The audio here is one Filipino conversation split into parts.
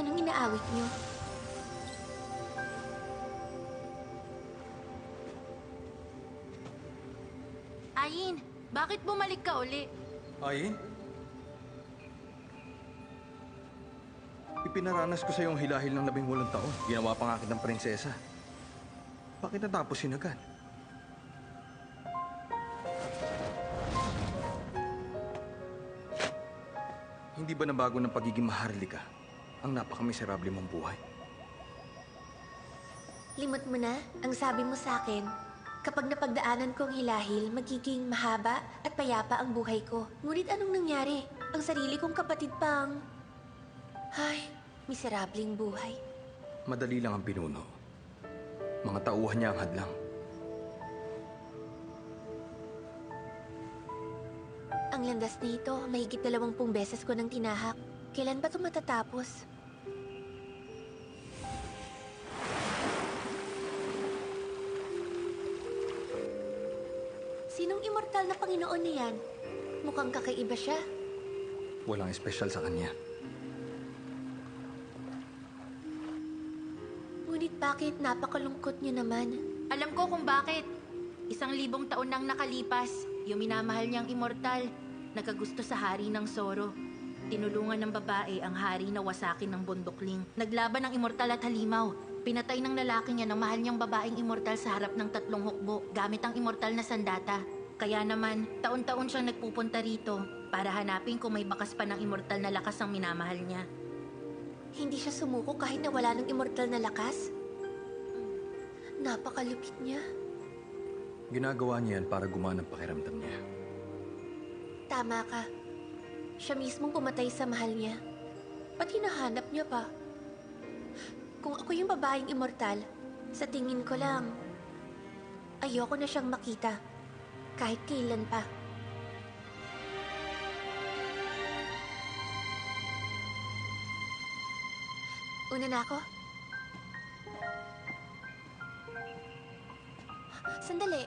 Anong inaawit niyo? Ayin, bakit bumalik ka uli? Ayin? Ipinaranas ko sa yung hilahil ng 18 taon. Ginawa pa nga kitang prinsesa. Bakit natapos yun agad? Hindi ba nabago ng pagiging maharlika ang napakamiserable mong buhay? Limot mo na ang sabi mo sa akin. Kapag napagdaanan ko ang hilahil, magiging mahaba at payapa ang buhay ko. Ngunit anong nangyari? Ang sarili kong kapatid pang... Ay, miserableng buhay. Madali lang ang pinuno. Mga tauhan niya ang hadlang. Ang landas nito, mahigit 20 beses ko nang tinahak. Kailan ba ito matatapos? Sinong immortal na Panginoon na yan? Mukhang kakaiba siya. Walang espesyal sa kanya. Ngunit bakit napakalungkot niyo naman? Alam ko kung bakit. 1,000 taon nang nakalipas, yung minamahal niyang immortal, nagkagusto sa hari ng Zoro. Tinulungan ng babae ang hari na wasakin ng bundokling. Naglaban ng immortal at halimaw. Pinatay ng lalaki niya ng mahal niyang babaeng immortal sa harap ng 3 hukbo gamit ang immortal na sandata. Kaya naman, taon-taon siyang nagpupunta rito para hanapin kung may bakas pa ng immortal na lakas ang minamahal niya. Hindi siya sumuko kahit na wala ng immortal na lakas? Napakalupit niya. Ginagawa niya yan para gumana ang pakiramdam niya. Tama ka. Siya mismong pumatay sa mahal niya. Ba't hinahanap niya pa? Kung ako yung babaeng immortal, sa tingin ko lang, ayoko na siyang makita. Kahit kailan pa. Una na ako. Sandali.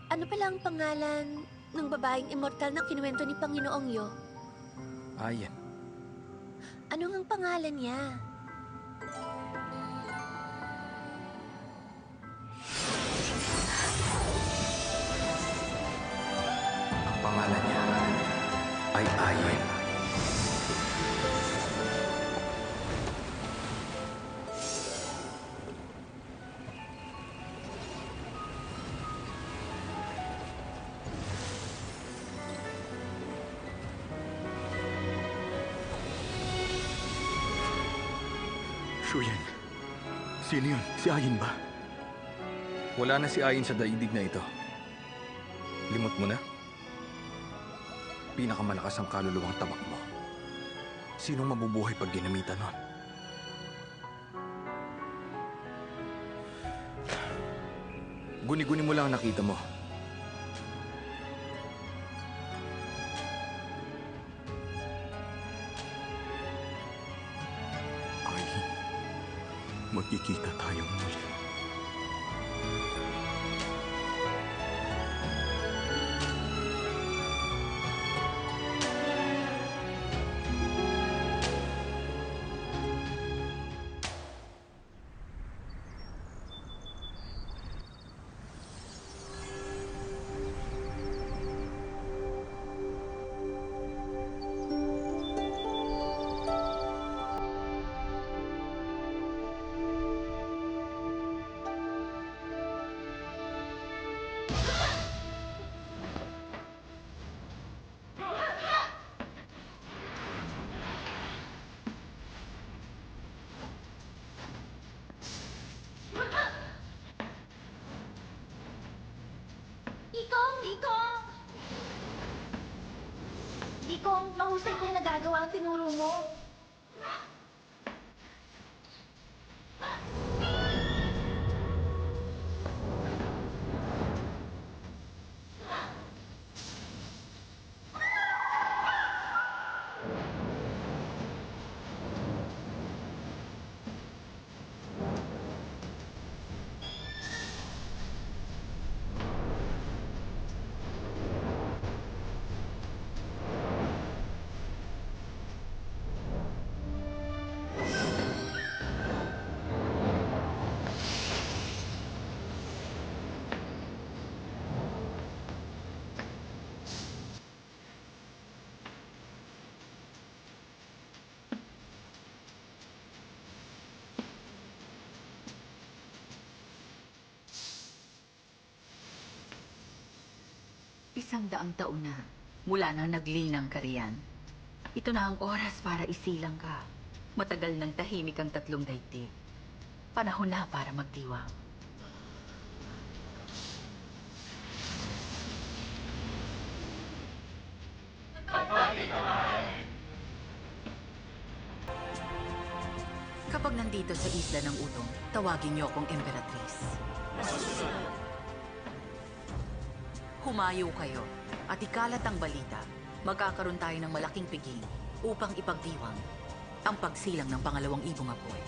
Ano pala ang pangalan ng babaeng immortal na kinuwento ni Panginoong Yo? Ayan. Ano ang pangalan niya? Ang pangalan niya ay Ayen. Shuyen, sino yun? Si Ayin ba? Wala na si Ayin sa daigdig na ito. Limot mo na? Pinakamalakas ang kaluluwang tabak mo. Sinong mabubuhay pag ginamitan nun? Guni-guni mo lang ang nakita mo. Ayin, magkikita tayong muli. Ikong! Ikong! Ikong, mahusay kong nagagawa ang tinuro mo. 100 taon na mula nang naglinang ka riyan. Ito na ang oras para isilang ka. Matagal nang tahimik ang 3 daigdig. Panahon na para magdiwang. Kapag nandito sa isla ng Udong, tawagin niyo akong Emperatriz. Humayo kayo at ikalat ang balita. Magkakaroon tayo ng malaking piging upang ipagdiwang ang pagsilang ng pangalawang ibong apoy.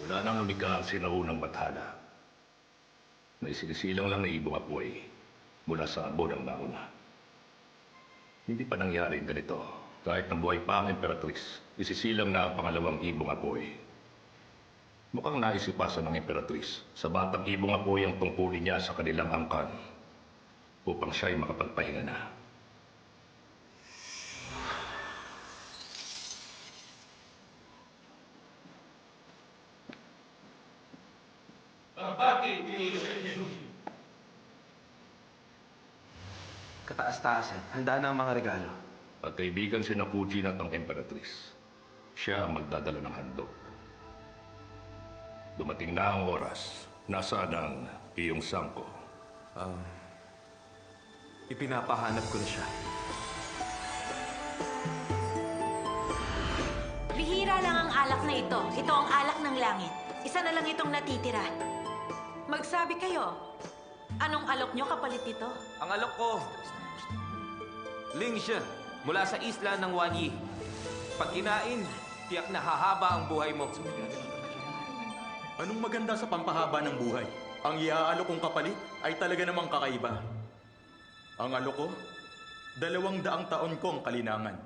Wala nang lumikha ang sinaunang bathala. May sinisilang lang na ibong apoy mula sa abo ng nauna. Hindi pa nangyari ganito. Kahit nabuhay pa ang Emperatriz, isisilang na ang pangalawang ibong apoy. Mukhang naisipasan ng Emperatriz sa batang ibong apoy ang tungkulin niya sa kanilang angkan upang siya'y makapagpahinga na. Kataas-taasan. Handa na ang mga regalo. At kaibigan si Napuchin at ang Emperatriz. Siya ang magdadala ng handog. Dumating na ang oras. Nasaan ang iyong sangko? Ipinapahanap ko na siya. Bihira lang ang alak na ito. Ito ang alak ng langit. Isa na lang itong natitira. Magsabi kayo, anong alok nyo kapalit ito? Ang alok ko, Ling siya, mula sa isla ng Wanyi. Pag kinain, tiyak na hahaba ang buhay mo. Anong maganda sa pampahaba ng buhay? Ang iaalok kong kapalit ay talaga namang kakaiba. Ang alok ko, 200 taon kong kalinangan.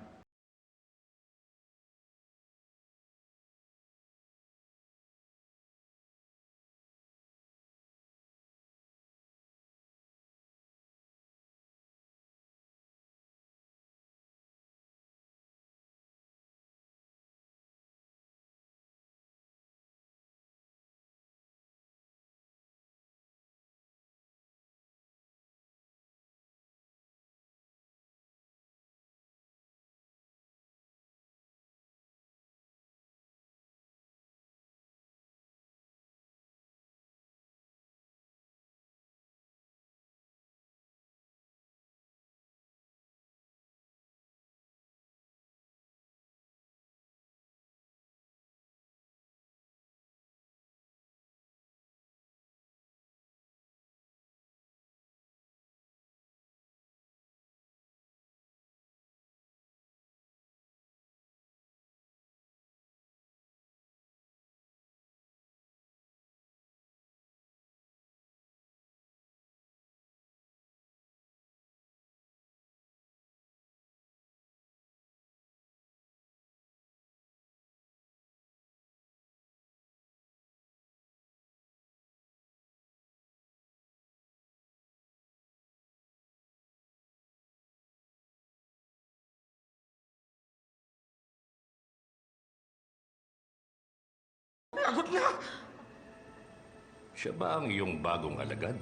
Siya ba ang iyong bagong alagad?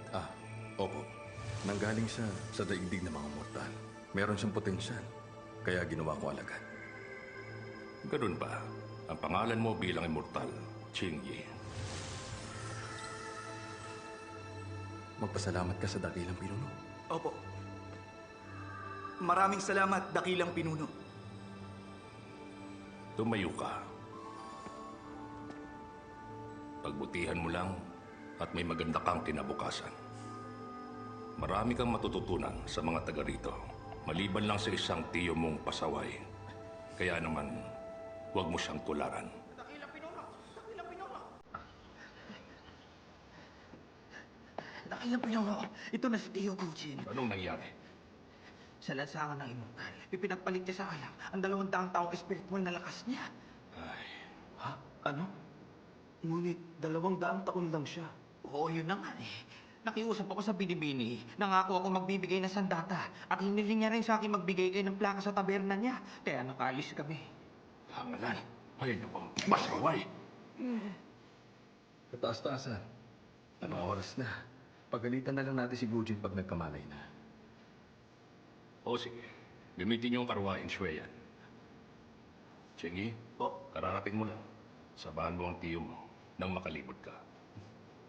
Opo. Nanggaling siya sa daigdig ng mga mortal. Meron siyang potensyal. Kaya ginawa ko alagad. Ganun ba? Ang pangalan mo bilang immortal, Qingyi. Magpasalamat ka sa dakilang pinuno. Opo. Maraming salamat, dakilang pinuno. Tumayo ka. Pagbutihan mo lang at may maganda kang kinabukasan. Marami kang matututunan sa mga taga rito, maliban lang sa isang tiyo mong pasaway. Kaya naman, huwag mo siyang tularan. Alam mo, ito na si Tio Gujin. Anong nangyari? Sa lansangan ng immortal, ipinagpalit niya sa alam ang 200 taong espiritual na lakas niya. Ay, Ha? Ano? Ngunit 200 taon lang siya. Oo, yun na nga eh. Nakiusap ako sa binibini. Nangako ako magbibigay ng sandata. At hiniling niya rin sa akin magbigay kayo ng plaka sa taberna niya. Kaya nakaalis kami. hangalan. Ay, naku, masaway. Kataas-taasan. Anong oras na? Pagalitan na lang natin si Gujin pag nagkamalay na. O sige, gamitin niyo ang karwain, Shweyan. Chingy, kararating mo lang. Sabahan mo ang tiyo mo nang makalibot ka.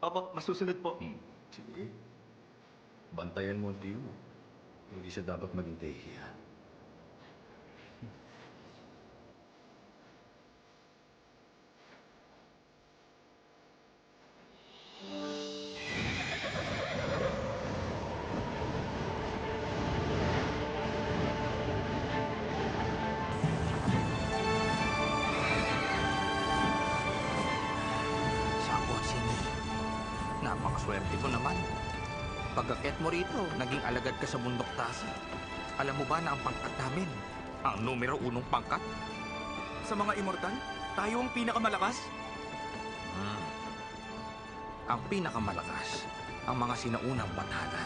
Opo, masusunod po. Sige. Bantayan mo ang tiyo mo. Hindi siya dapat maging tahihiyan. Sako, Sini. Napakaswerte ko naman. Pagkakit mo rito, naging alagad ka sa bundok tasa. Alam mo ba na ang pangkat namin, ang numero 1 pangkat? Sa mga immortal, tayo ang pinakamalakas? Ang pinakamalakas, ang mga sinaunang bathala.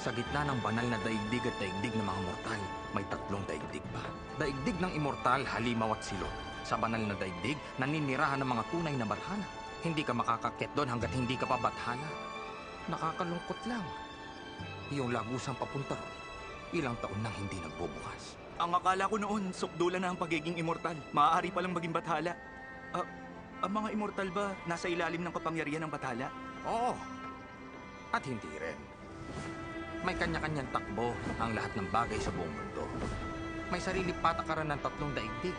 Sa gitna ng banal na daigdig at daigdig ng mga mortal, may 3 daigdig pa. Daigdig ng immortal, halimaw at silot. Sa banal na daigdig, naninirahan ng mga tunay na bathala. Hindi ka makakakit doon hanggat hindi ka pa bathala. Nakakalungkot lang. Yung lagusang papunta ron, ilang taon nang hindi nagbubukas. Ang akala ko noon, sukdulan na ang pagiging immortal. Maaari palang maging bathala. Ang mga immortal ba nasa ilalim ng kapangyarihan ng bathala? Oo. At hindi rin. May kanya-kanyang takbo ang lahat ng bagay sa buong mundo. May sarili patakaran ng 3 daigdig.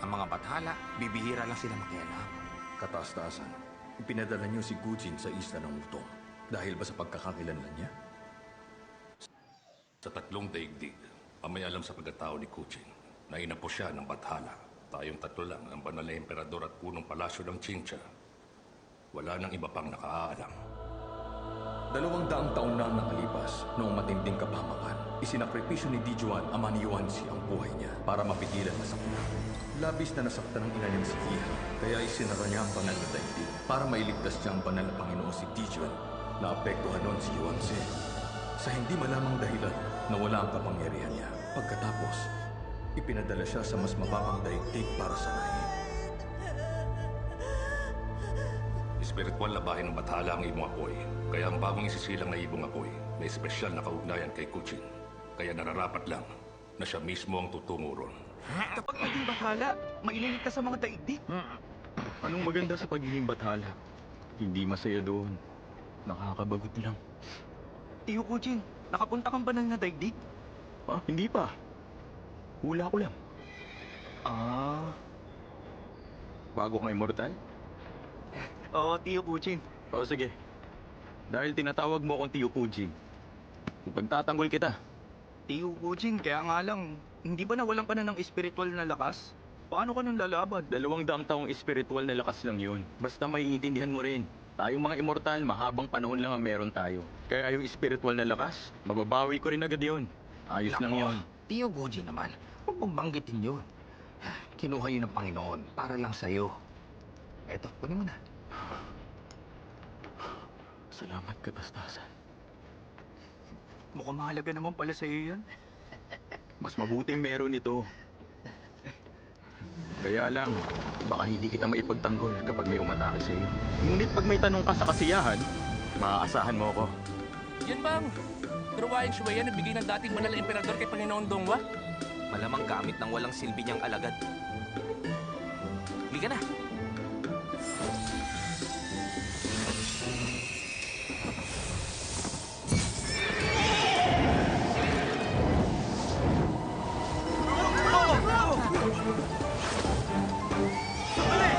Ang mga bathala, bibihira lang sila makialam. Kataas-taasan. Ipinadala niyo si Gujin sa isla ng Utong. Dahil ba sa pagkakakilanlan niya? Sa 3 daigdig, ang may alam sa pagkatao ni Kuching, na inapo siya ng bathala. Tayong 3 lang, ang banal na emperador at punong palasyo ng Chincha. Wala nang iba pang nakaalam. 200 taon na ang nakalipas noong matinding kapamakan. Isinakripisyo ni Dijuan, ama ni Yuanzi, ang buhay niya para mapigilan na sakuna. Labis na nasaktan ng ina niyang si Iha, kaya isinara niya ang banal na daigdig para mailigtas niya ang banal na Panginoon si Dijuan. Naapektuhan noon si Yuanzi sa hindi malamang dahilan na wala ang kapangyarihan niya. Pagkatapos, ipinadala siya sa mas mababang daigdig para sanayin. Espiritual na bahay ng bathala ang imong apoy. Kaya ang bagong isisilang na ibong apoy, may espesyal na kaugnayan kay Kuching. Kaya nararapat lang na siya mismo ang tutungo ron. Kapag naging bathala, maililigtas sa mga daigdig. Anong maganda sa pagiging bathala? Hindi masaya doon. Nakakabagot lang. Tio Gujin, nakapunta kang banal na daigdig? Hindi pa. Hula ko lang. Bago kang immortal? Oo, Tio Gujin. O sige. Dahil tinatawag mo akong Tio Gujin, pagtatanggol kita. Tio Gujin, kaya nga lang, hindi ba nawalan ka na ng espiritual na lakas? Paano ka nang lalaban? 200 taong espiritual na lakas lang yun. Basta maiintindihan mo rin. Tayong mga immortal, mahabang panahon lang ang meron tayo. Kaya yung espiritual na lakas, mababawi ko rin agad yun. Ayos lang Nako, yun. Tio Gujin naman, huwag mong banggitin yun. Kinuha yun ng Panginoon para lang sa'yo. Eto, kunin mo na. Salamat, Katastasan. Mukhang mahalaga naman pala sa'yo yan. Mas mabuting meron ito. Kaya lang, baka hindi kita maipagtanggol kapag may umatake sa iyo. Ngunit pag may tanong ka sa kasiyahan, maaasahan mo ako. Yan bang Ruwayan Shueya na bigay ng dating banal na emperador kay Panginoon Dongwa? Malamang gamit ng walang silbi niyang alagad. Halika na.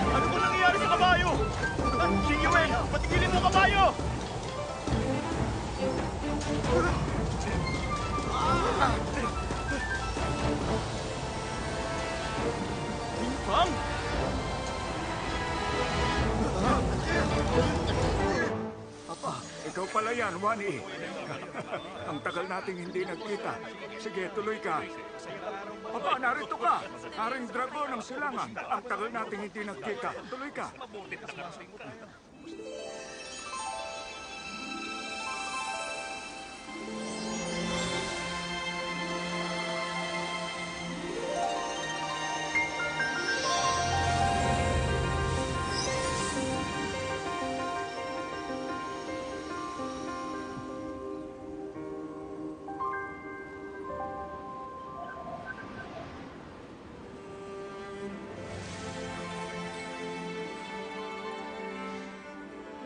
Ano po nangyayari sa kabayo? Shinyuel, patigilin mo kabayo! Bang! pala yan, Wani. Ang tagal nating hindi nagkita. Sige, tuloy ka. Aba, narito ka. Haring Dragon ng Silangan. Ang tagal nating hindi nagkita. Tuloy ka.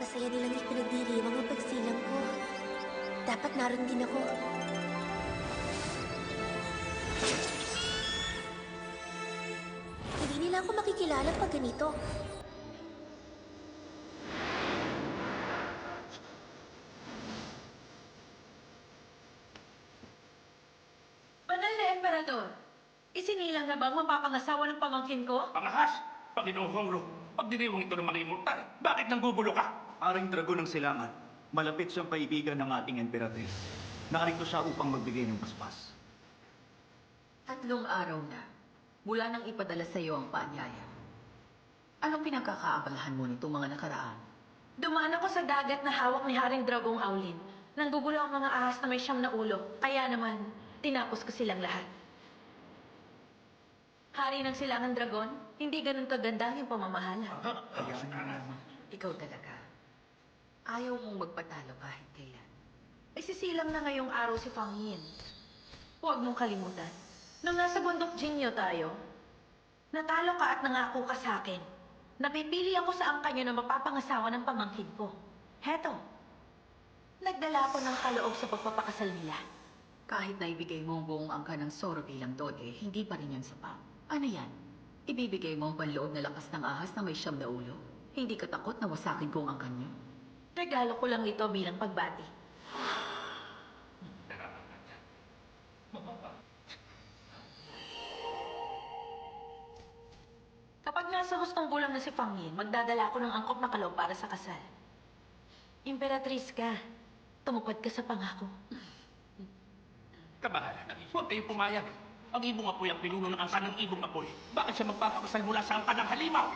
Masaya nilang ipinagdiriwang ang pagsilang ko. Dapat naroon din ako. Hindi nila ako makikilala pag ganito. Banal na Emperador, isinilang na ba ang mapapangasawa ng pamangkin ko? Pangahas! Panginoong Honglo, pagdiriwang ito ng mga immortal, bakit nanggugulo ka? Aring Dragon ng Silangan, malapit siyang kaibigan ng ating Emperatriz. Narito siya upang magbigay ng paspas. 3 araw na, mula nang ipadala sa iyo ang paanyaya. Anong pinagkakaabalahan mo nitong mga nakaraan? Dumaan ako sa dagat na hawak ni Haring Dragong Aulin. Nanggugulo ang mga ahas na may 9 na ulo. Kaya naman, tinapos ko silang lahat. Hari ng Silangan Dragon, hindi ganun kaganda yung pamamahala. Ikaw talaga. Ayaw mong magpatalo kahit kailan. Isisilang na ngayong araw si Fang Yin. Huwag mong kalimutan. Nung nasa bundok Jinyo tayo, natalo ka at nangako ka sa akin. Napipili ako sa angkanyo na mapapangasawa ng pamangkin ko. Heto, nagdala ako ng kaloob sa pagpapakasal nila. Kahit na ibigay mo ang buong angka ng Soro bilang dode, hindi pa rin yan sapat. Ano yan? Ibibigay mo ang panloob na lakas ng ahas na may 9 na ulo? Hindi ka takot na wasakin ko ang angkan niyo? Regalo ko lang ito bilang pagbati. Kapag nasa hustong bulang na si Fang Yin, magdadala ako ng angkop na kaloob para sa kasal. Imperatriz ka. Tumupad ka sa pangako. Kamahalan, huwag kayong pumayag. Ang ibong apoy ang pinuno ng angka ng ibong apoy. Bakit siya magpapakasal mula sa angka ng halimaw?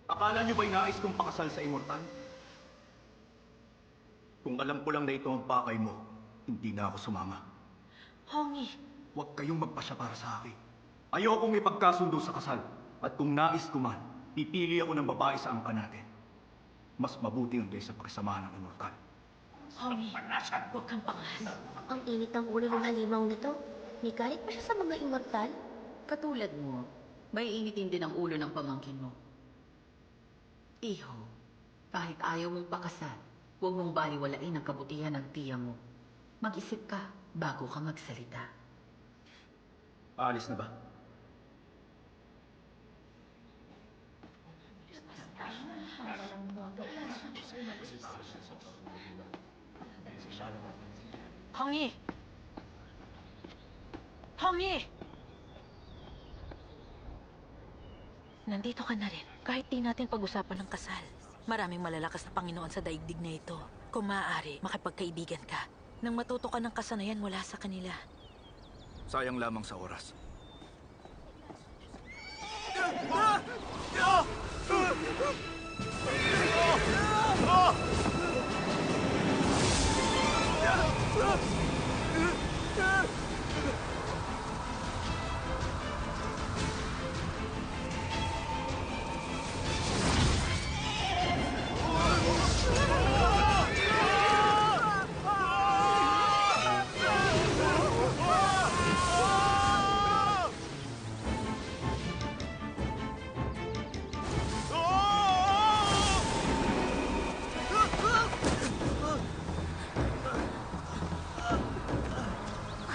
Akala niyo ba'y nais kong pakasal sa immortal? Kung alam ko lang na ito ang pakay mo, hindi na ako sumama. Hongi, Huwag kayong magpasya para sa akin. Ayokong ipagkasundo sa kasal. At kung nais ko man, pipili ako ng babae sa angka natin. Mas mabuti yung kaysa pakisamahan ng immortal. Hongi, huwag kang pangas. Ang init ng ulo ng halimaw na to. May galit pa siya sa mga immortal? Katulad mo, may initin din ang ulo ng pamangkin mo. Iho, kahit ayaw mong pakasal, huwag mong baliwalain ang kabutihan ng tiya mo. Mag-isip ka bago ka magsalita. Aalis na ba? Hongi! Hongi! Nandito ka na rin. Kahit di natin pag-usapan ng kasal. Maraming malalakas na Panginoon sa daigdig na ito. Kung maaari, makipagkaibigan ka. Nang matuto ka ng kasanayan mula sa kanila. Sayang lamang sa oras.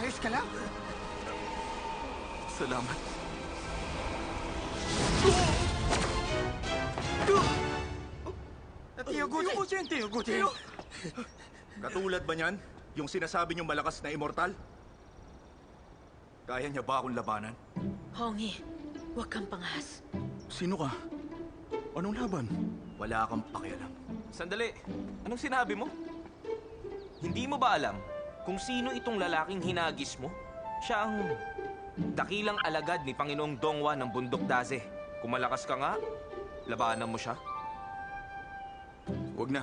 Ayos ka lang? Salamat. Tiyo. Katulad ba niyan? Yung sinasabi niyong malakas na immortal? Kaya niya ba akong labanan? Hongi, huwag kang pangas. Sino ka? Anong laban? Wala kang pakialam. Sandali, anong sinabi mo? Hindi mo ba alam kung sino itong lalaking hinagis mo? Siya ang dakilang alagad ni Panginoong Dongwa ng Bundok Daze. Kung malakas ka nga, labanan mo siya. Huwag na.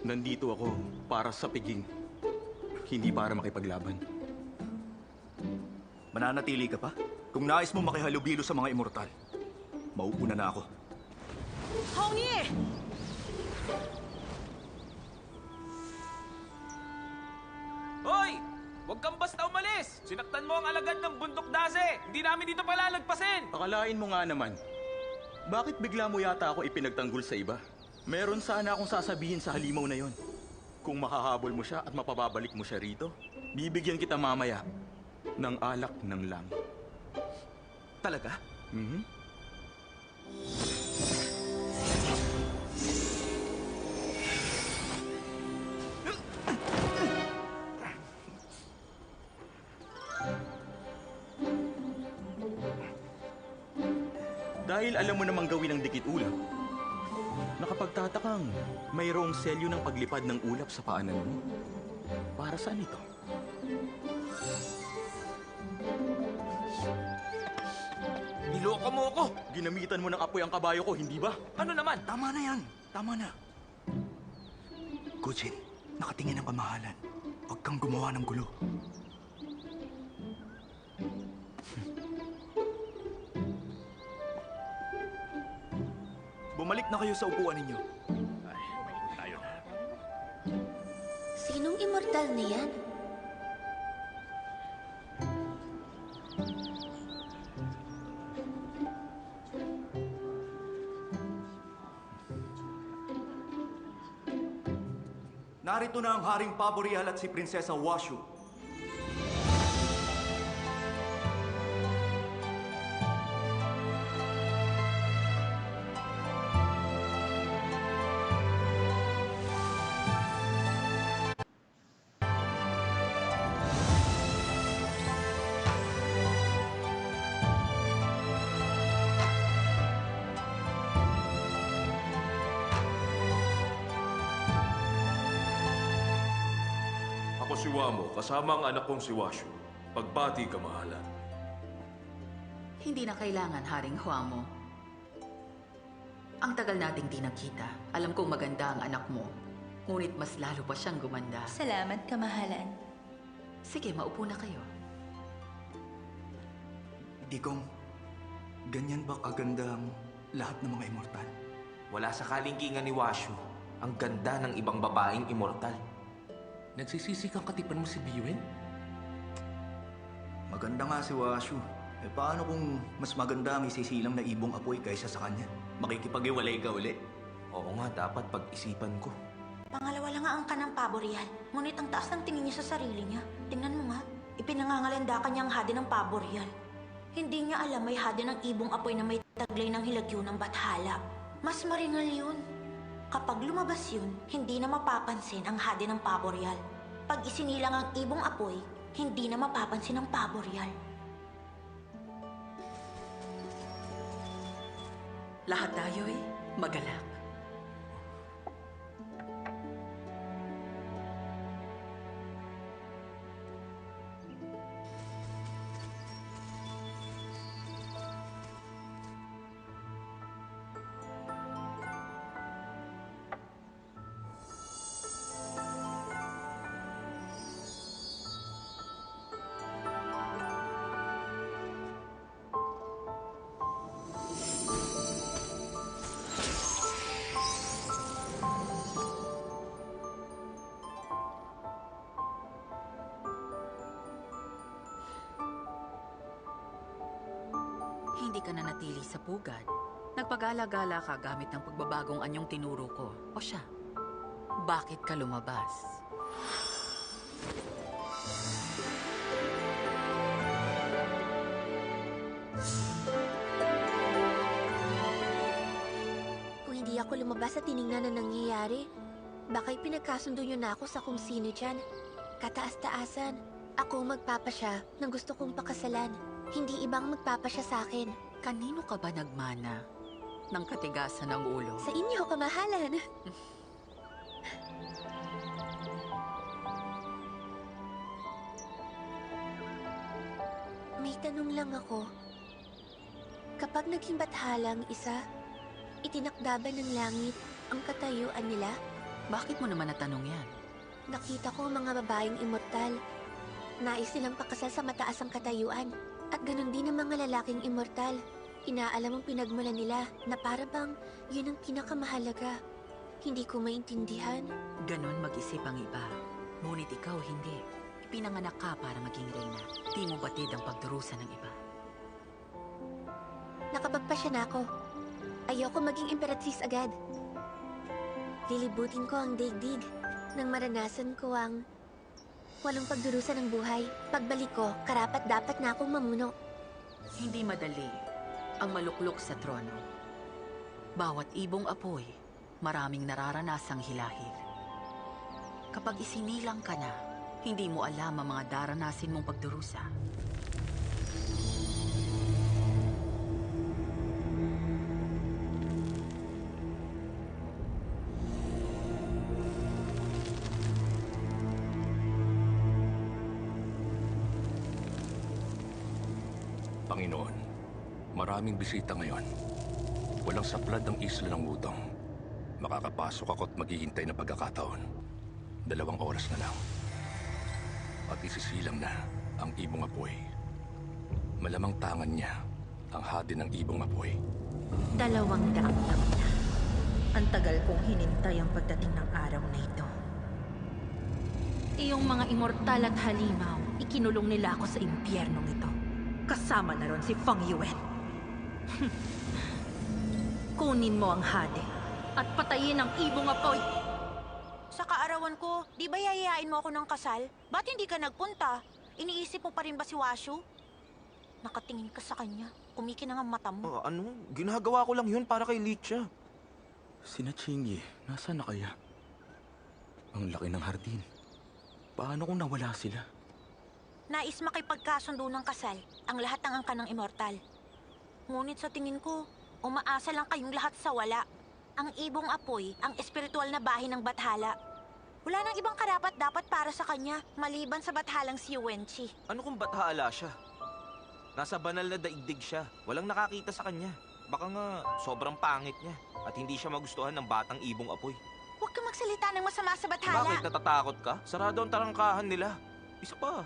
Nandito ako para sa piging. Hindi para makipaglaban. Mananatili ka pa? Kung nais mo makihalubilo sa mga immortal, mauuna na ako. Hongyi! Hoy! Huwag kang basta umalis! Sinaktan mo ang alagad ng Bundok Daze! Hindi namin dito palalagpasin! Akalain mo nga naman. Bakit bigla mo yata ako ipinagtanggol sa iba? Meron sana akong sasabihin sa halimaw na yon. Kung makahabol mo siya at mapababalik mo siya rito, bibigyan kita mamaya ng alak ng langit. Talaga? Dahil alam mo namang gawin ang dikit ulap, nakapagtatakang mayroong selyo ng paglipad ng ulap sa paanan mo. Para saan ito? Niloko mo ako! Ginamitan mo ng apoy ang kabayo ko, hindi ba? Ano naman? Tama na yan. Tama na. Gujin, nakatingin ang kamahalan. Huwag kang gumawa ng gulo. Bumalik na kayo sa upuan ninyo. Tayo na. Sinong immortal na yan? Narito na ang Haring Paborial at si Prinsesa Washu. Ako si Wamo, kasama ang anak kong si Washu. Pagbati ka, mahalan. Hindi na kailangan, Haring Huamo. Ang tagal nating di nakita. Alam kong maganda ang anak mo. Ngunit mas lalo pa siyang gumanda. Salamat, kamahalan. Sige, maupo na kayo. Digong, ganyan ba kaganda ang lahat ng mga immortal? Wala sa kalingkingan ni Washu ang ganda ng ibang babaeng immortal. Nagsisisi kang katipan mo si Biwen? Maganda nga si Washu. Eh paano kung mas maganda ang isisilang na ibong apoy kaysa sa kanya? Makikipag-iwalay ka uli? Oo nga, dapat pag-isipan ko. Pangalawa lang nga ang kanang paboreal. Ngunit ang taas ng tingin niya sa sarili niya. Tingnan mo nga, ipinangangalanda ka niya ang hadi ng paboreal. Hindi niya alam may hadi ng ibong apoy na may taglay ng hilagyo ng bathala. Mas maringal yun. Kapag lumabas yun, hindi na mapapansin ang hadi ng paboreal. Pag isinilang ang ibong apoy, hindi na mapapansin ang paboreal. Lahat tayo'y magalak. Hindi ka na natili sa pugad. Nagpagala-gala ka gamit ng pagbabagong anyong tinuro ko. O siya, bakit ka lumabas? Kung hindi ako lumabas at tiningnan na nangyayari, baka'y pinagkasundo niyo na ako sa kung sino dyan. Kataas-taasan, ako magpapasya ng gusto kong pakasalan. Hindi ibang magpapasya sa akin. Kanino ka ba nagmana? ng katigasan ng ulo. Sa inyo, kamahalan. May tanong lang ako. Kapag naging bathala ang isa, itinakda ba ng langit ang katayuan nila? Bakit mo naman natanong yan? Nakita ko ang mga babaeng immortal. Nais nilang pakasal sa mataas ang katayuan. At ganun din ang mga lalaking immortal. Inaalam ang pinagmulan nila na para bang yun ang pinakamahalaga. Hindi ko maintindihan. Ganon mag-isip ang iba. Ngunit ikaw hindi. Pinanganak ka para maging reyna. Di mo batid ang pagdurusa ng iba. Nakapagpasya na ako. Ayoko maging imperatris agad. Lilibutin ko ang daigdig nang maranasan ko ang walong pagdurusa ng buhay. Pagbalik ko, karapat dapat na akong mamuno. Hindi madali ang maluklok sa trono. Bawat ibong apoy, maraming nararanasang hilahil. Kapag isinilang ka na, hindi mo alam ang mga daranasin mong pagdurusa. Panginoon, maraming bisita ngayon. Walang saplad ang isla ng Wudong. Makakapasok ako at maghihintay na pagkakataon. 2 oras na lang. At isisilang na ang ibong apoy. Malamang tangan niya ang hadi ng ibong apoy. 200 taon na. Ang tagal kong hinintay ang pagdating ng araw na ito. Iyong mga immortal at halimaw, ikinulong nila ako sa impyernong ito. Kasama na ron si Fang Yuen. Kunin mo ang hade at patayin ang ibong apoy. Sa kaarawan ko, di ba yayayain mo ako ng kasal? Ba't hindi ka nagpunta? Iniisip mo pa rin ba si Washu? Nakatingin ka sa kanya. Kumikinang ang mata mo. Ano? Ginagawa ko lang yun para kay Licha. Sina Chingy, nasaan na kaya? Ang laki ng hardin. Paano kung nawala sila? Nais makipagkasundo ng kasal ang lahat ng angka ng immortal. Ngunit sa tingin ko, umaasa lang kayong lahat sa wala. Ang ibong apoy, ang espiritual na bahay ng Bathala. Wala nang ibang karapat dapat para sa kanya, maliban sa Bathalang si Yuwenchi. Ano kung bathala siya? Nasa banal na daigdig siya. Walang nakakita sa kanya. Baka nga sobrang pangit niya at hindi siya magustuhan ng batang ibong apoy. Huwag ka magsalita ng masama sa Bathala. Bakit natatakot ka? Sarado ang tarangkahan nila. Isa pa,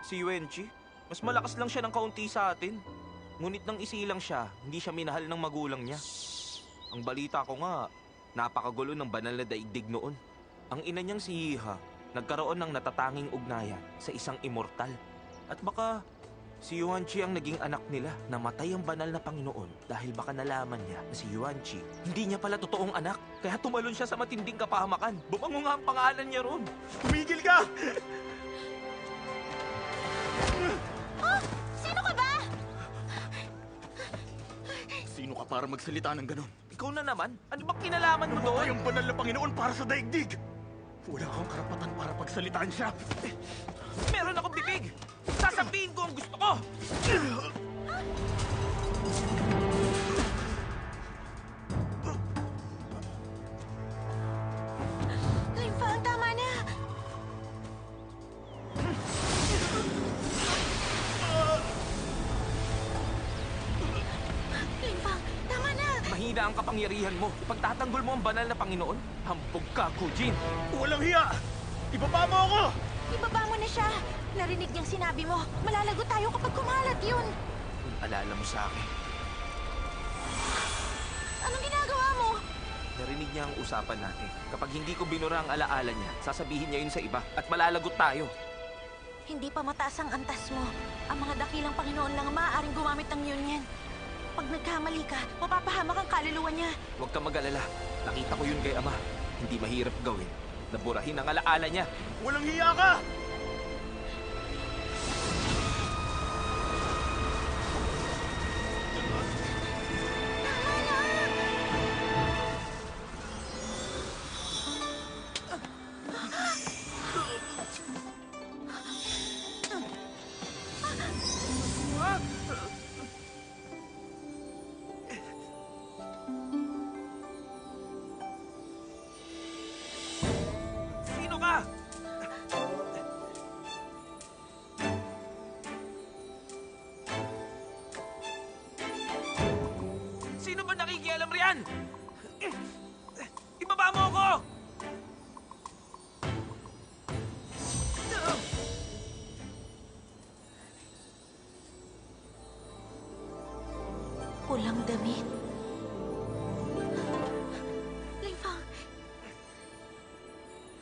si Yuwenchi, mas malakas lang siya ng kaunti sa atin. Ngunit nang isilang siya, hindi siya minahal ng magulang niya. Ang balita ko nga, napakagulo ng banal na daigdig noon. Ang ina niyang si Yiha, nagkaroon ng natatanging ugnayan sa isang immortal. At baka si Yuanchi ang naging anak nila. Namatay ang banal na Panginoon dahil baka nalaman niya na si Yuanchi hindi niya pala totoong anak. Kaya tumalon siya sa matinding kapahamakan. Bumango nga ang pangalan niya ron. Tumigil ka! Oh! Sino ka ba? Sino ka para magsalita ng ganon? Ikaw na naman? Ano bang kinalaman mo doon? Ang banal na Panginoon para sa daigdig! Wala kang karapatan para pagsalitaan siya! Meron akong bibig! Sasabihin ko ang gusto ko! Limpang, tama na! Limpang, tama na! Mahina ang kapangyarihan mo. Pagtatanggol mo ang banal na Panginoon, hambog ka, Kujin! Walang hiya! Ibaba mo ako! Ibaba mo na siya! Narinig niyang sinabi mo, malalago tayo kapag kumalat yun! Kung alala mo sa akin, Anong ginagawa mo? narinig niya ang usapan natin. Kapag hindi ko binura ang alaala niya, sasabihin niya yun sa iba at malalagot tayo. Hindi pa mataas ang antas mo. Ang mga dakilang Panginoon lang ang maaaring gumamit ng Union. Pag nagkamali ka, mapapahamak ang kaluluwa niya. Huwag kang mag-alala. Nakita ko yun kay Ama. Hindi mahirap gawin. Naburahin ang alaala niya. Walang hiya ka! nakikialam riyan! Ibaba mo ako! Pulang damit. Lingfang!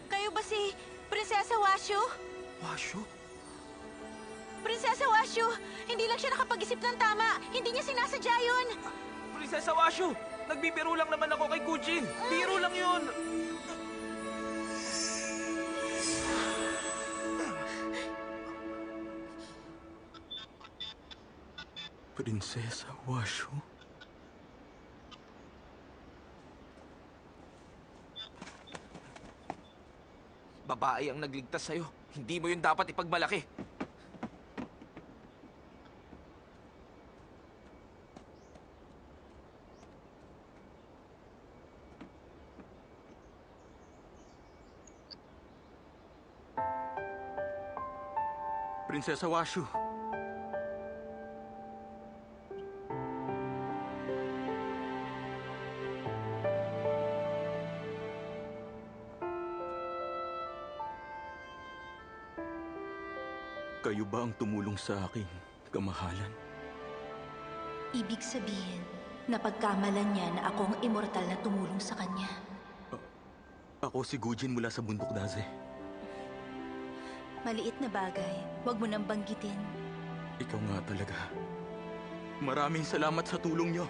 Kayo ba si Prinsesa Washu? Washu? Prinsesa Washu! Hindi lang siya nakapag-isip ng tama! Hindi niya sinasadya yun! Prinsesa Washu! Nagbibiro lang naman ako kay Kujin! Biro lang yun! Prinsesa Washu? Babae ang nagligtas sa'yo. Hindi mo yun dapat ipagmalaki. Prinsesa Washu. Kayo ba ang tumulong sa akin, kamahalan? Ibig sabihin, napagkamalan niya na ako ang immortal na tumulong sa kanya. Ako si Gujin mula sa Bundok Daze. Maliit na bagay, huwag mo nang banggitin. Ikaw nga talaga. Maraming salamat sa tulong niyo.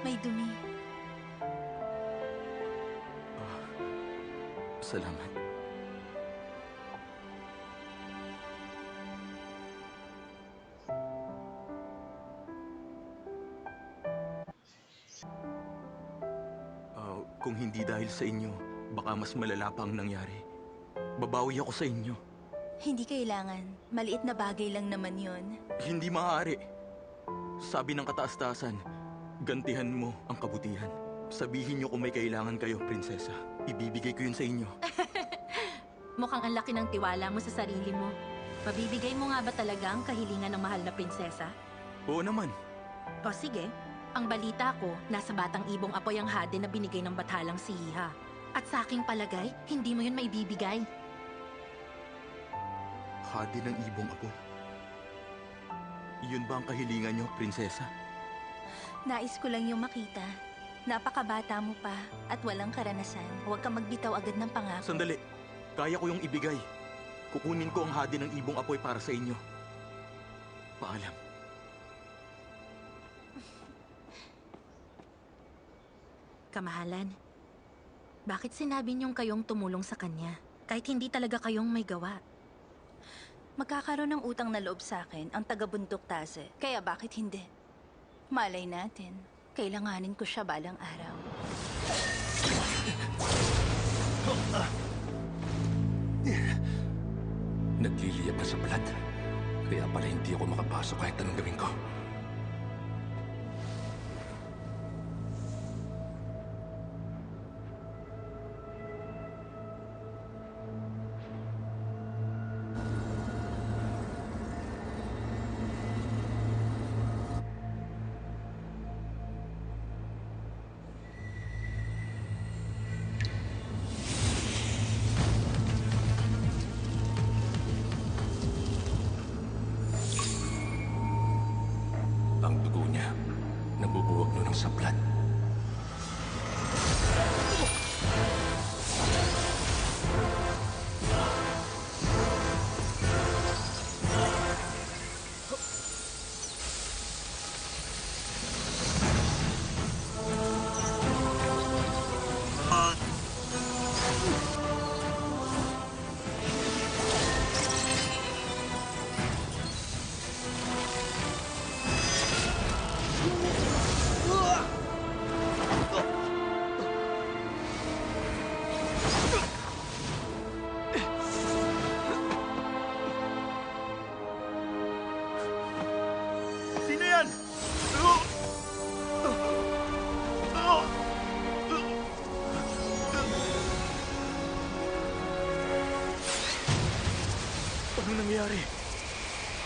May dumi. Salamat. Kung hindi dahil sa inyo, baka mas malala pa ang nangyari. Babawi ako sa inyo. Hindi kailangan. Maliit na bagay lang naman yun. Hindi maaari. Sabi ng kataas-taasan, gantihan mo ang kabutihan. Sabihin niyo kung may kailangan kayo, prinsesa. Ibibigay ko yun sa inyo. Mukhang ang laki ng tiwala mo sa sarili mo. Mabibigay mo nga ba talaga ang kahilingan ng mahal na prinsesa? Oo naman. O sige, ang balita ko, nasa Batang Ibong Apoy ang hade na binigay ng bathalang si Iha. At sa aking palagay, hindi mo yun maibibigay. Hade ng Ibong Apoy? Yun ba ang kahilingan niyo, prinsesa? Nais ko lang yung makita. Napakabata mo pa at walang karanasan. Huwag kang magbitaw agad ng pangako. Sandali. Kaya ko yung ibigay. Kukunin ko ang hade ng Ibong Apoy para sa inyo. Paalam. Kamahalan, bakit sinabi niyong kayong tumulong sa kanya? Kahit hindi talaga kayong may gawa. Magkakaroon ng utang na loob sa akin ang taga-Bundok Daze. Kaya bakit hindi? Malay natin, kailanganin ko siya balang araw. Nagliliyab na sa balat. Kaya pala hindi ako makapasok kahit anong gawin ko.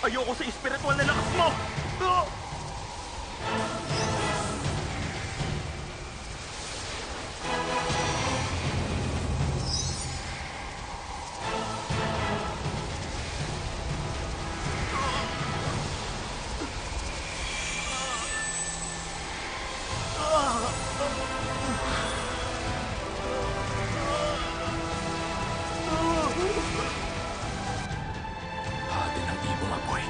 Ayoko sa espiritual na lakas mo! Hati ng ibong apoy.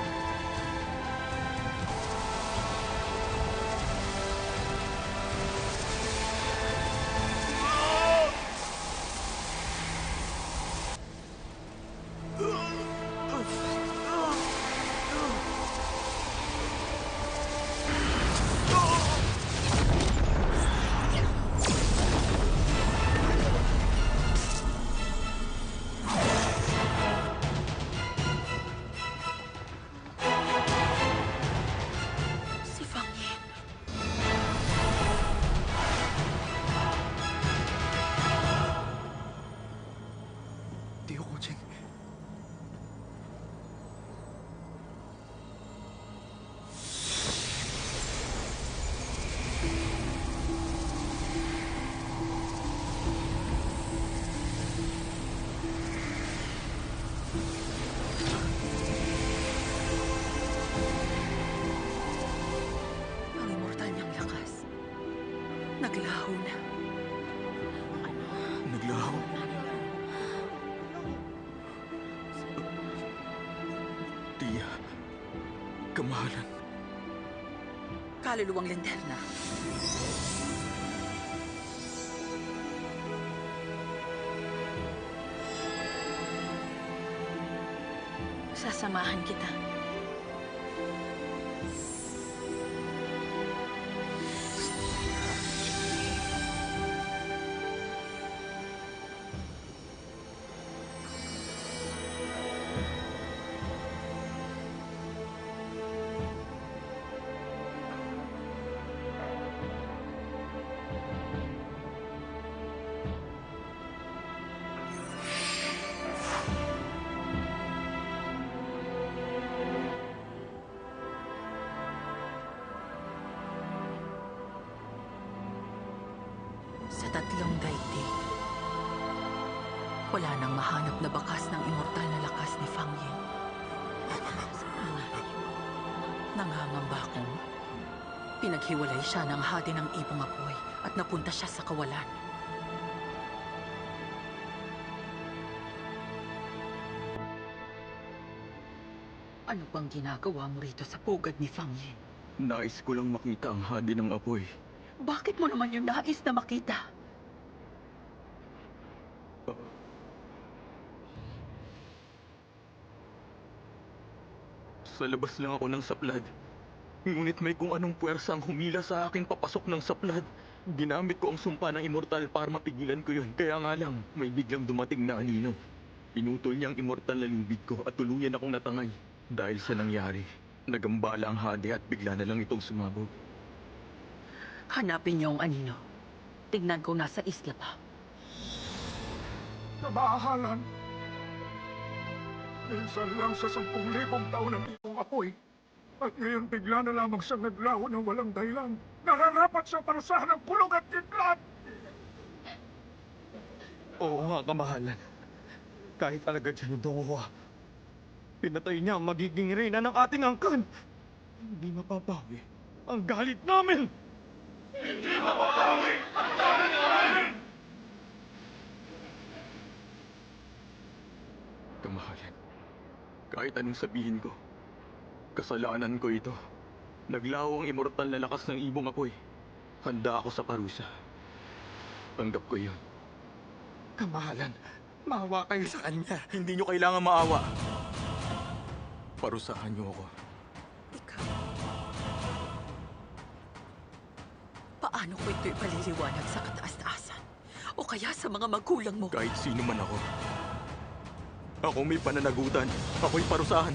Si Fang Yin. Tio Kuching. Ang immortal niyang lakas. Naglaho na. Naglaho. Tia, kamahalan. Kaluluwang linterna. Sasamahan kita. Sa tatlong daigdig, wala nang mahanap na bakas ng immortal na lakas ni Fang Yin. Nangangamba akong pinaghiwalay siya ng hati ng ibong apoy at napunta siya sa kawalan. Ano bang ginagawa mo rito sa pugad ni Fang Yin? Nais ko lang makita ang hadi ng apoy. Bakit mo naman yung nais na makita? Sa labas lang ako ng saplad. Ngunit may kung anong puwersa ang humila sa akin papasok ng saplad. Ginamit ko ang sumpa ng immortal para mapigilan ko yun. Kaya nga lang, may biglang dumating na anino. Pinutol niya ang immortal na lubid ko at tuluyan akong natangay. Dahil sa nangyari, nagambala ang hadi at bigla na lang itong sumabog. Hanapin niyo ang anino. Tingnan kung nasa isla pa. Namahalan. Minsan lang sa 10,000 taon ng iyong apoy. At ngayon bigla na lamang siyang naglaho ng walang dahilan. Nararapat sa parusahan ng kulong at kidlat! Oo nga, kamahalan. Kahit alagad siya ni Donghua, pinatay niya ang magiging reyna ng ating angkan. Hindi mapapawi ang galit namin! Hindi mapapawi ang galit namin! Kamahalan, kahit anong sabihin ko, kasalanan ko ito. Naglaho ang immortal na lakas ng ibong apoy. Handa ako sa parusa. Tanggap ko yun. Kamahalan, maawa kayo sa kanya. Hindi niyo kailangan maawa. Parusahan niyo ako. Paano ko ito ipaliliwanag sa kataas-taasan? O kaya sa mga magulang mo? Kahit sino man ako. Ako may pananagutan. Ako'y parusahan.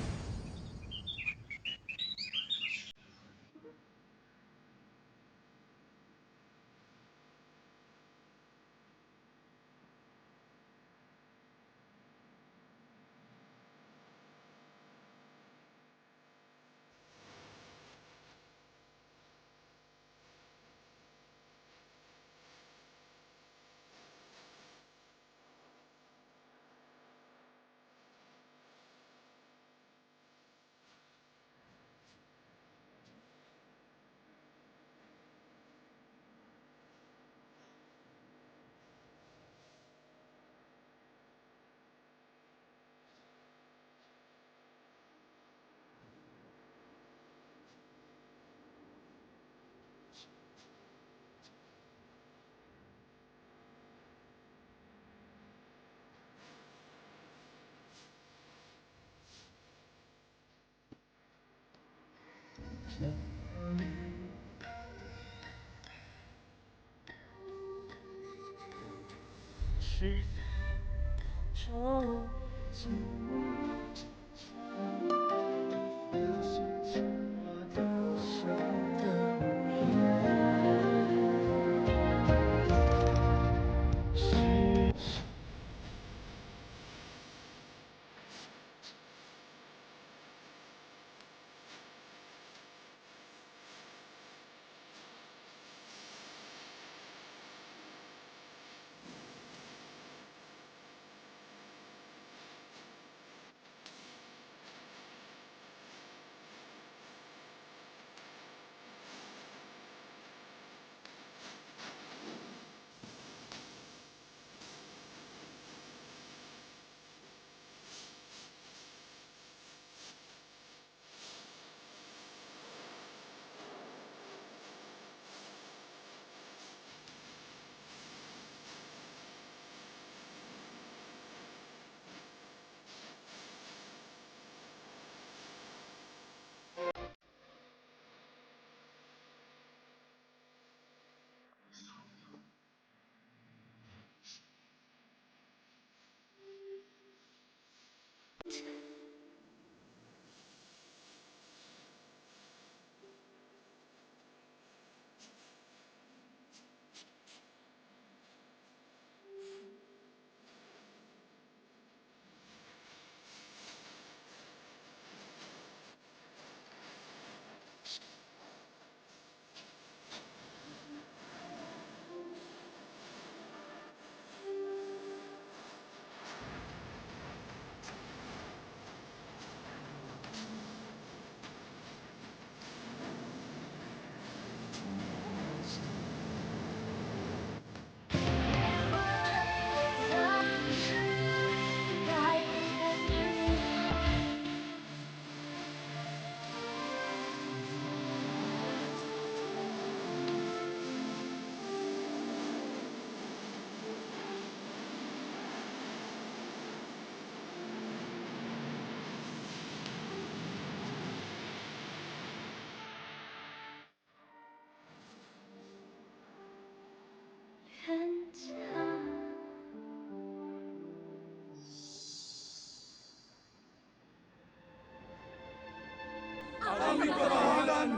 Aming kamahalan!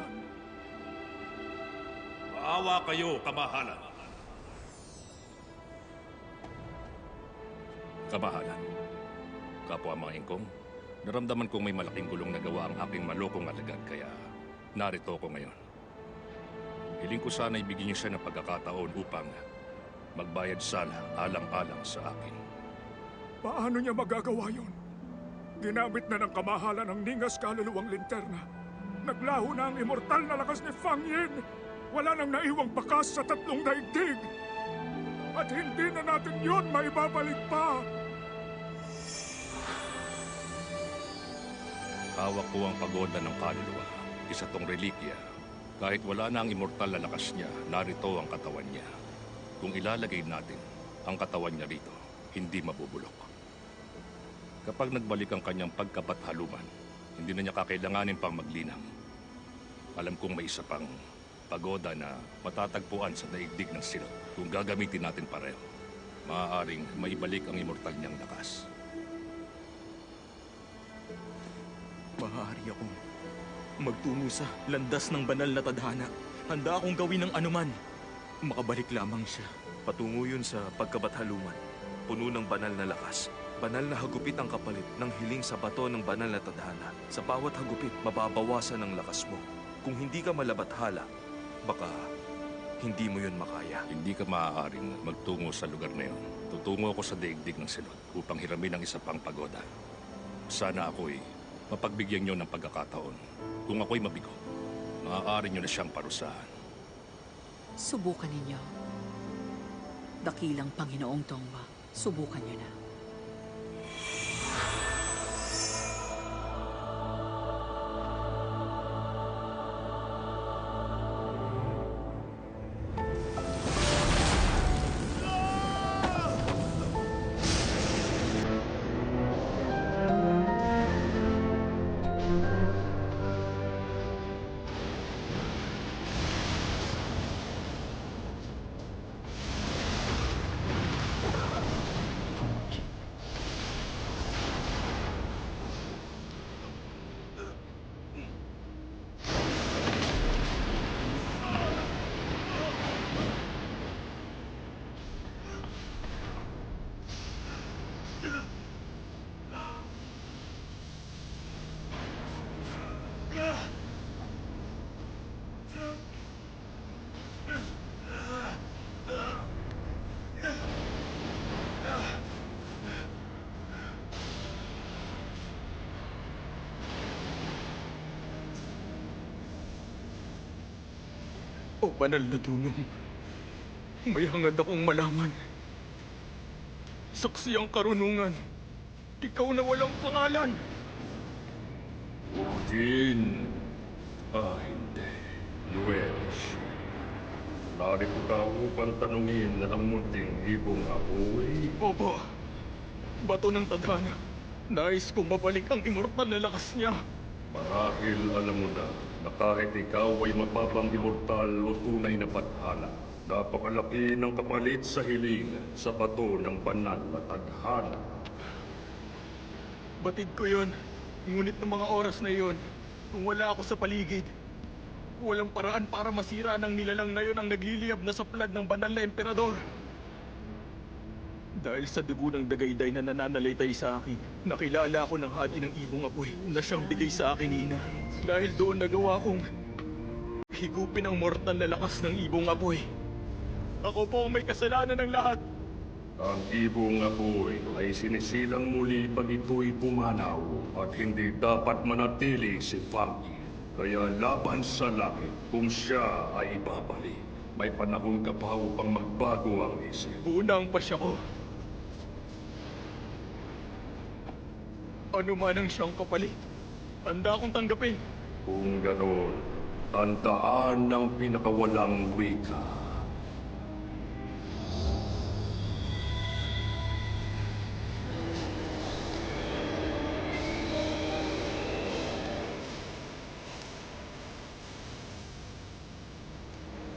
Maawa kayo, kamahalan. Kamahalan. Kapwa mga ingkong, naramdaman kong may malaking gulong na gawa ang aking malokong alagad, kaya narito ako ngayon. Hiling ko sana ibigyan niyo siya ng pagkakataon upang magbayad sana alang-alang sa akin. Paano niya magagawa yun? Ginamit na ng kamahalan ang ningas kaluluwang linterna. Naglaho na ang immortal na lakas ni Fang Yin. Wala nang naiwang bakas sa 3 daigdig. At hindi na natin yun maibabalik pa. Hawak ko ang pagoda ng kaluluwa. Isa tong relikya. Kahit wala na ang immortal na lakas niya, narito ang katawan niya. Kung ilalagay natin ang katawan niya rito, hindi mabubulok. Kapag nagbalik ang kanyang pagkapathaluman, hindi na niya kakailanganin pang maglinang. Alam kong may isa pang pagoda na matatagpuan sa daigdig ng silot. Kung gagamitin natin pareho, maaaring maibalik ang immortal niyang lakas. Maaari akong magtungo sa landas ng banal na tadhana. Handa akong gawin ng anuman. Makabalik lamang siya. Patungo yun sa pagkabathaluman. Puno ng banal na lakas. Banal na hagupit ang kapalit ng hiling sa bato ng banal na tadhana. Sa bawat hagupit, mababawasan ang lakas mo. Kung hindi ka malabathala, baka hindi mo yun makaya. Hindi ka maaaring magtungo sa lugar na yun. Tutungo ako sa daigdig ng silot upang hiramin ang isa pang pagoda. Sana ako'y mapagbigyan niyo ng pagkakataon. Kung ako'y mabigo, maaari niyo na siyang parusahan. Subukan ninyo. Dakilang Panginoong Dongwa, subukan niyo na. O banal na dunong, may hangad akong malaman. Saksi ang karunungan. Ikaw na walang pangalan. Jin. Hindi. Luis. Narito ka upang tanungin na ng munting ibong apoy. Opo. Bato ng tadhana. Nais kong mabalik ang immortal na lakas niya. Marahil alam mo na kahit ikaw ay mababang immortal o tunay na bathala, napakalaki ng kapalit sa hiling sa bato ng banal na tadhana. Batid ko yun. Ngunit ng mga oras na yun, kung wala ako sa paligid, walang paraan para masira ng nilalang na yun ang nagliliyab na saplad ng banal na emperador. Dahil sa dugo ng Dagayday na nananalaytay sa akin, nakilala ko ng hati ng ibong apoy na siyang bigay sa akin ni Ina. Dahil doon nagawa kong higupin ang mortal na lakas ng ibong apoy. Ako po ang may kasalanan ng lahat. Ang ibong apoy ay sinisilang muli pag ito'y pumanaw at hindi dapat manatili si Funky. Kaya laban sa langit kung siya ay ibabalik. May panahon ka pa upang magbago ang isip. Unang pasya ko. Ano man ang siyang kapalit, handa akong tanggapin. Kung ganon, tandaan ng pinakawalang wika.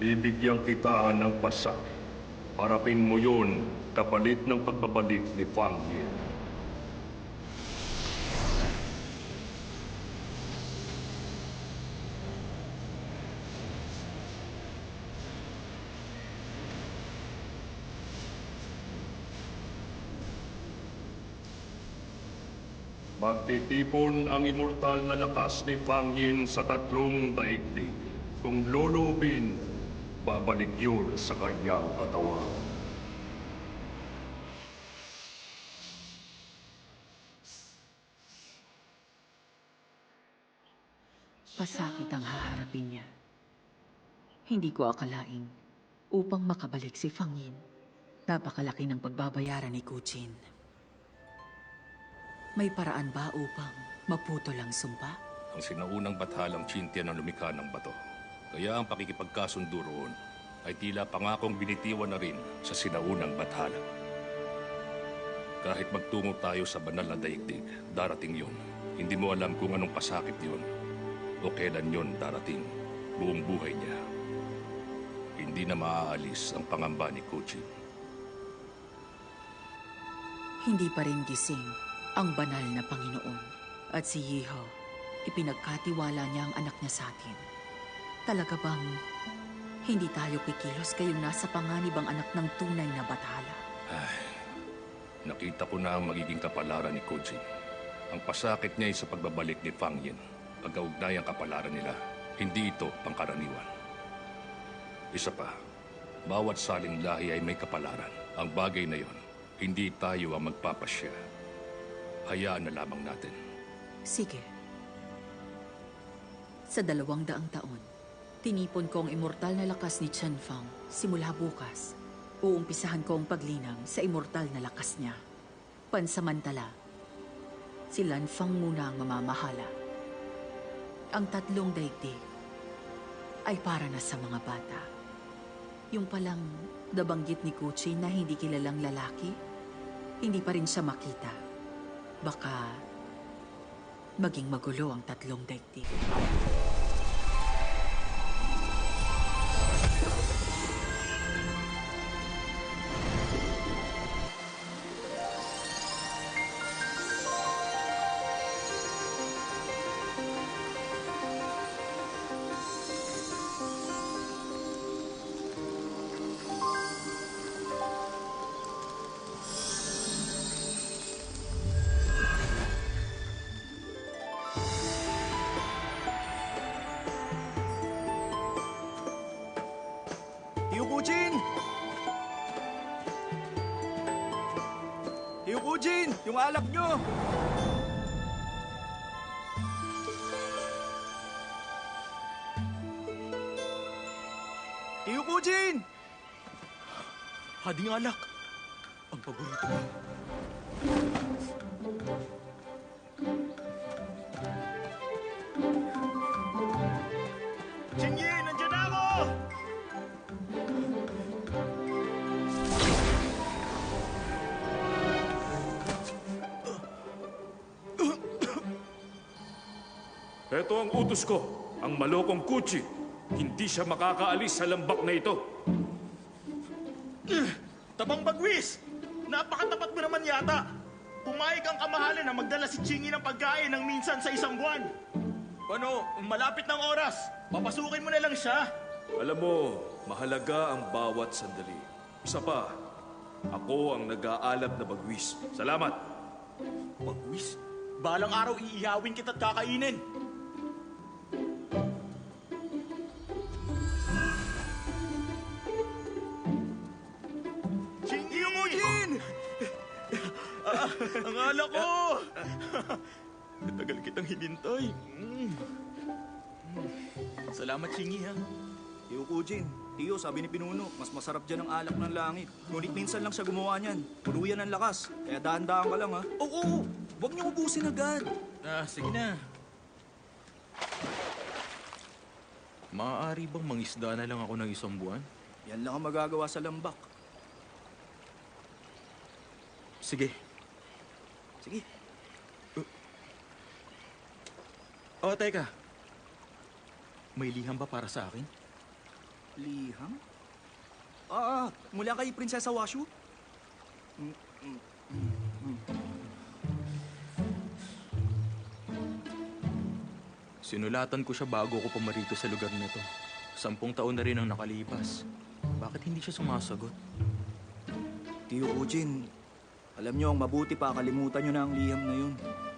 Bibigyan kita ng pasak. Harapin mo yun, kapalit ng pagbabalik ni Fang Yin. Magtitipon ang immortal na lakas ni Fang Yin sa tatlong daigdig. Kung lolobin, babalik yun sa kanyang katawan. Pasakit ang haharapin niya. Hindi ko akalain upang makabalik si Fang Yin. Napakalaki ng pagbabayaran ni Kuchin. May paraan ba upang maputol ang sumpa? Ang sinaunang bathalang Chintian ang lumikha ng bato. Kaya ang pakikipagkasundo roon ay tila pangakong binitiwan na rin sa sinaunang bathala. Kahit magtungo tayo sa banal na daigdig, darating yun. Hindi mo alam kung anong pasakit yun o kailan yun darating. Buong buhay niya. Hindi na maaalis ang pangamba ni Kuchin. Hindi pa rin gising ang banal na Panginoon. At si Yeho, ipinagkatiwala niya ang anak niya sa atin. Talaga bang hindi tayo kikilos kayong nasa panganib ang anak ng tunay na bathala? Ay, nakita ko na ang magiging kapalaran ni Kuchin. Ang pasakit niya ay sa pagbabalik ni Fang Yin. Pagkaugnay ang kapalaran nila, hindi ito pangkaraniwan. Isa pa, bawat saling lahi ay may kapalaran. Ang bagay na yon, hindi tayo ang magpapasya. Hayaan na lamang natin. Sige. Sa 200 taon, tinipon ko ang immortal na lakas ni Chen Fang. Simula bukas, uumpisahan ko ang paglinang sa immortal na lakas niya. Pansamantala, si Lan Fang muna ang mamamahala. Ang 3 daigdig ay para na sa mga bata. Yung palang nabanggit ni Kuchin na hindi kilalang lalaki, hindi pa rin siya makita. Baka maging magulo ang 3 daigdig. Eugene! Yung alak nyo! Hading alak. Ang paborito ko. Chingy, nandiyan na ako! Ito ang utos ko, ang malokong Kuchi. Hindi siya makakaalis sa lambak na ito. Tabang Bagwis! Napakatapat mo naman yata! Pumayag ang kamahalan na magdala si Chingy ng pagkain ng minsan sa isang buwan. Ano, malapit ng oras. Papasukin mo na lang siya. Alam mo, mahalaga ang bawat sandali. Isa pa, ako ang nag-aalab na bagwis. Salamat! Bagwis? Balang araw iihawin kita't kakainin. Chingy Yumujin! Ang alak ko! Tagal kitang hinintay. Salamat, Chingy, ha? Tiyo Kujin, Tiyo, sabi ni Pinuno, mas masarap dyan ang alak ng langit. Ngunit minsan lang siya gumawa niyan. Puno yan ng lakas. Kaya dahan-dahan ka lang, ha? Oo, huwag niyo ubusin agad. Sige na. Maaari bang mangisda na lang ako ng isang buwan? Yan lang ang magagawa sa lambak. Sige. Sige. Teka. May liham ba para sa akin? Liham? Mula kay Prinsesa Washu? Sinulatan ko siya bago ko pumarito sa lugar nito. 10 taon na rin ang nakalipas. Bakit hindi siya sumasagot? Tiyo Kujin, alam niyo, ang mabuti pa, kalimutan niyo na ang liham na yun.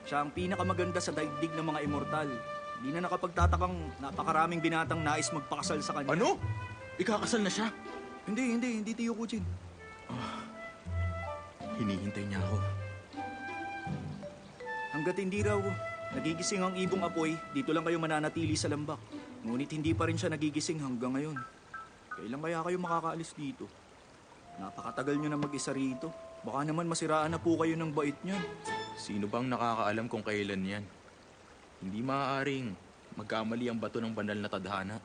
Siya ang pinakamaganda sa daigdig ng mga immortal. Hindi na nakapagtatakang napakaraming binatang nais magpakasal sa kanya. Ano? Ikakasal na siya? Hindi Tiyo Kujin. Hinihintay niya ako. Hanggat hindi raw nagigising ang ibong apoy, dito lang kayo mananatili sa lambak. Ngunit hindi pa rin siya nagigising hanggang ngayon. Kailan kaya kayo makakaalis dito? Napakatagal nyo na mag-isa rito. Baka naman masiraan na po kayo ng bait niyan. Sino bang nakakaalam kung kailan yan? Hindi maaaring magkamali ang bato ng banal na tadhana.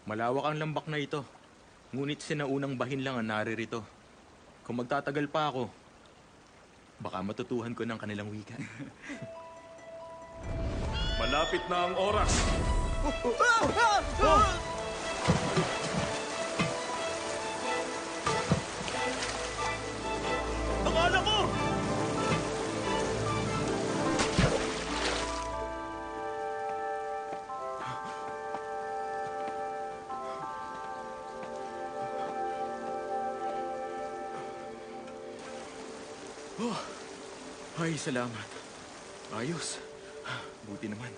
Malawak ang lambak na ito. Ngunit sinaunang bahin lang ang naririto. Kung magtatagal pa ako, baka matutuhan ko ng kanilang wika. Malapit na ang oras. Akala ko! Ay, salamat. Ayos. Buti naman.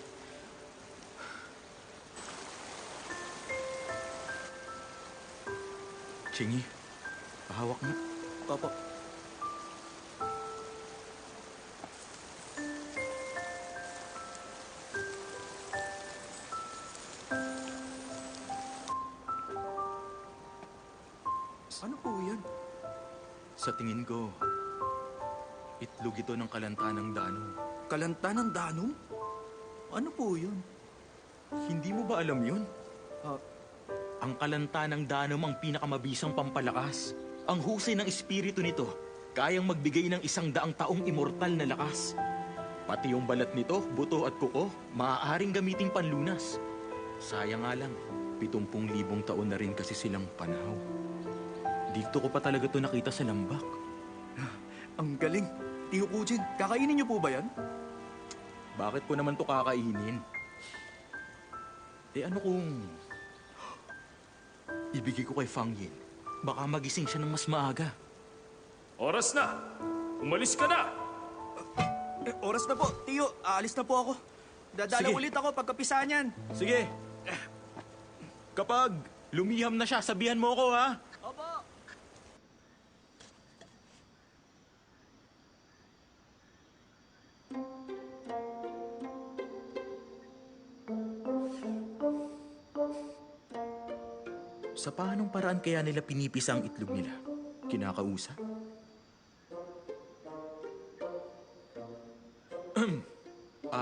Chingy, pahawak mo. Papa. Ano po yan? Sa tingin ko, itlog ito ng kalanta ng Danom. Kalanta ng Danom? Ano po yun? Hindi mo ba alam yun? Ang kalanta ng Danom ang pinakamabisang pampalakas. Ang husay ng espiritu nito, kayang magbigay ng 100 taong immortal na lakas. Pati yung balat nito, buto at kuko, maaaring gamiting panlunas. Sayang nga lang, 70,000 taon na rin kasi silang panaw. Dito ko pa talaga to nakita sa lambak. Ang galing. Tiyo Kujin, kakainin niyo po ba yan? Bakit ko naman to kakainin? Ano kung ibigay ko kay Fang Yin? Baka magising siya ng mas maaga. Oras na! Umalis ka na! Oras na po. Tiyo, aalis na po ako. Dadala Sige. ulit ako pagkapisa niyan. Sige. Kapag lumiham na siya, sabihan mo ako, ha? Opo. Sa paanong paraan kaya nila pinipisa ang itlog nila? Kinakausap?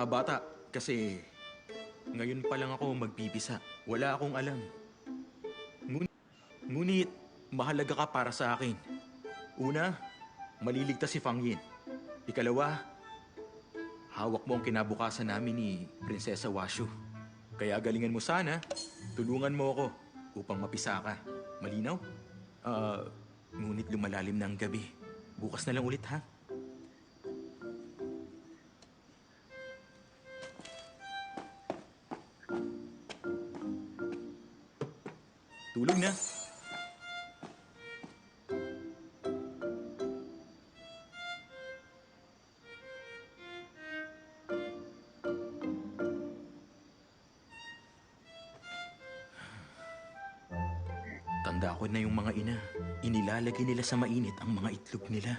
Bata, kasi ngayon pa lang ako magpipisa. Wala akong alam. Ngunit, mahalaga ka para sa akin. Una, maliligtas si Fang Yin. Ikalawa, hawak mo ang kinabukasan namin ni Prinsesa Washu. Kaya galingan mo sana, tulungan mo ako upang mapisa ka. Malinaw? Ngunit lumalalim na ang gabi. Bukas na lang ulit, ha? Tulog na. Tanda ko na yung mga ina. Inilalagay nila sa mainit ang mga itlog nila.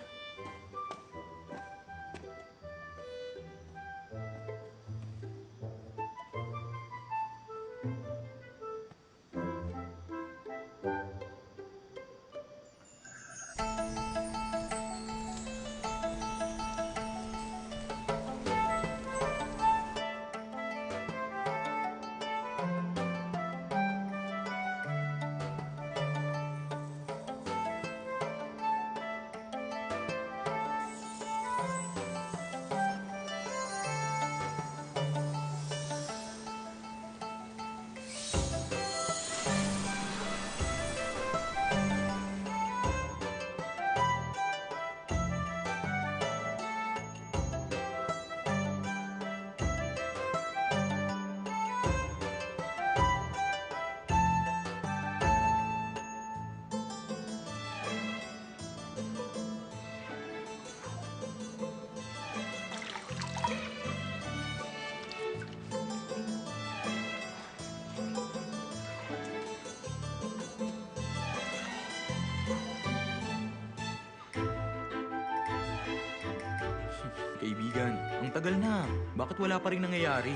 Kaibigan, ang tagal na. Bakit wala pa rin nangyayari?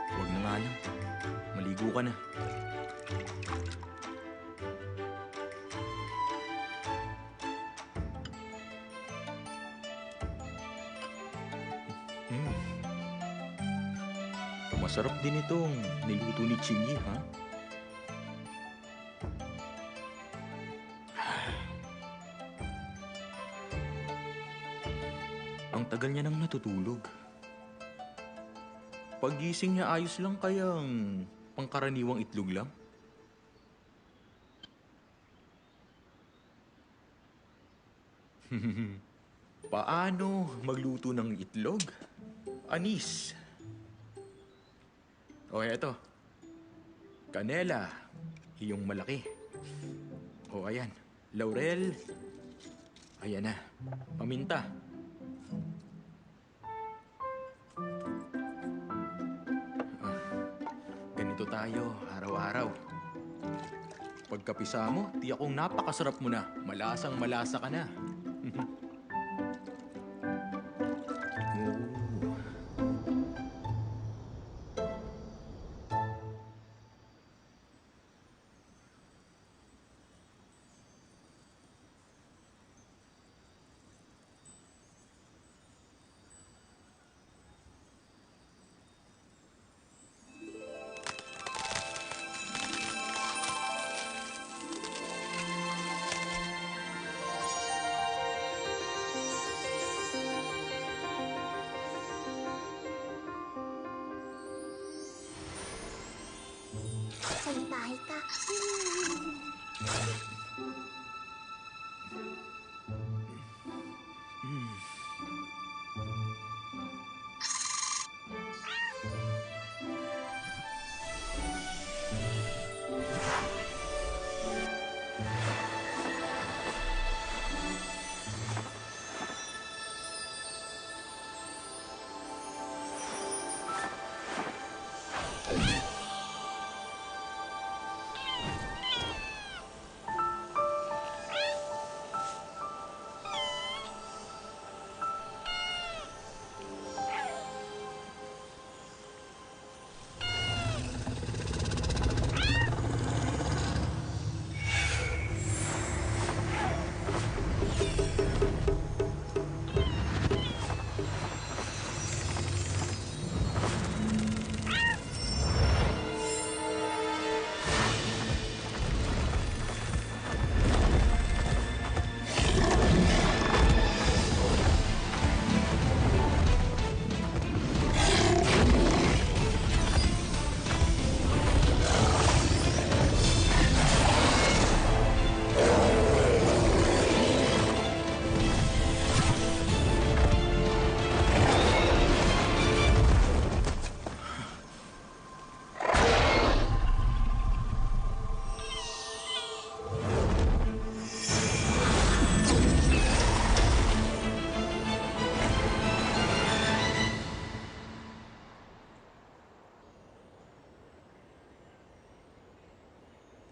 Huwag na nga lang. Maligo ka na. Masarap din itong niluto ni Chingy, ha? Ang tagal niya nang natutulog. Paggising niya ayos lang kayang pangkaraniwang itlog lang? Paano magluto ng itlog? Anis. O eto. Kanela. Iyong malaki. O ayan. Laurel. Ayan na. Paminta. Ganito tayo araw-araw. Pagkapisa mo, tiyak kong napakasarap mo na. Malasang malasa ka na. Salitahe ka.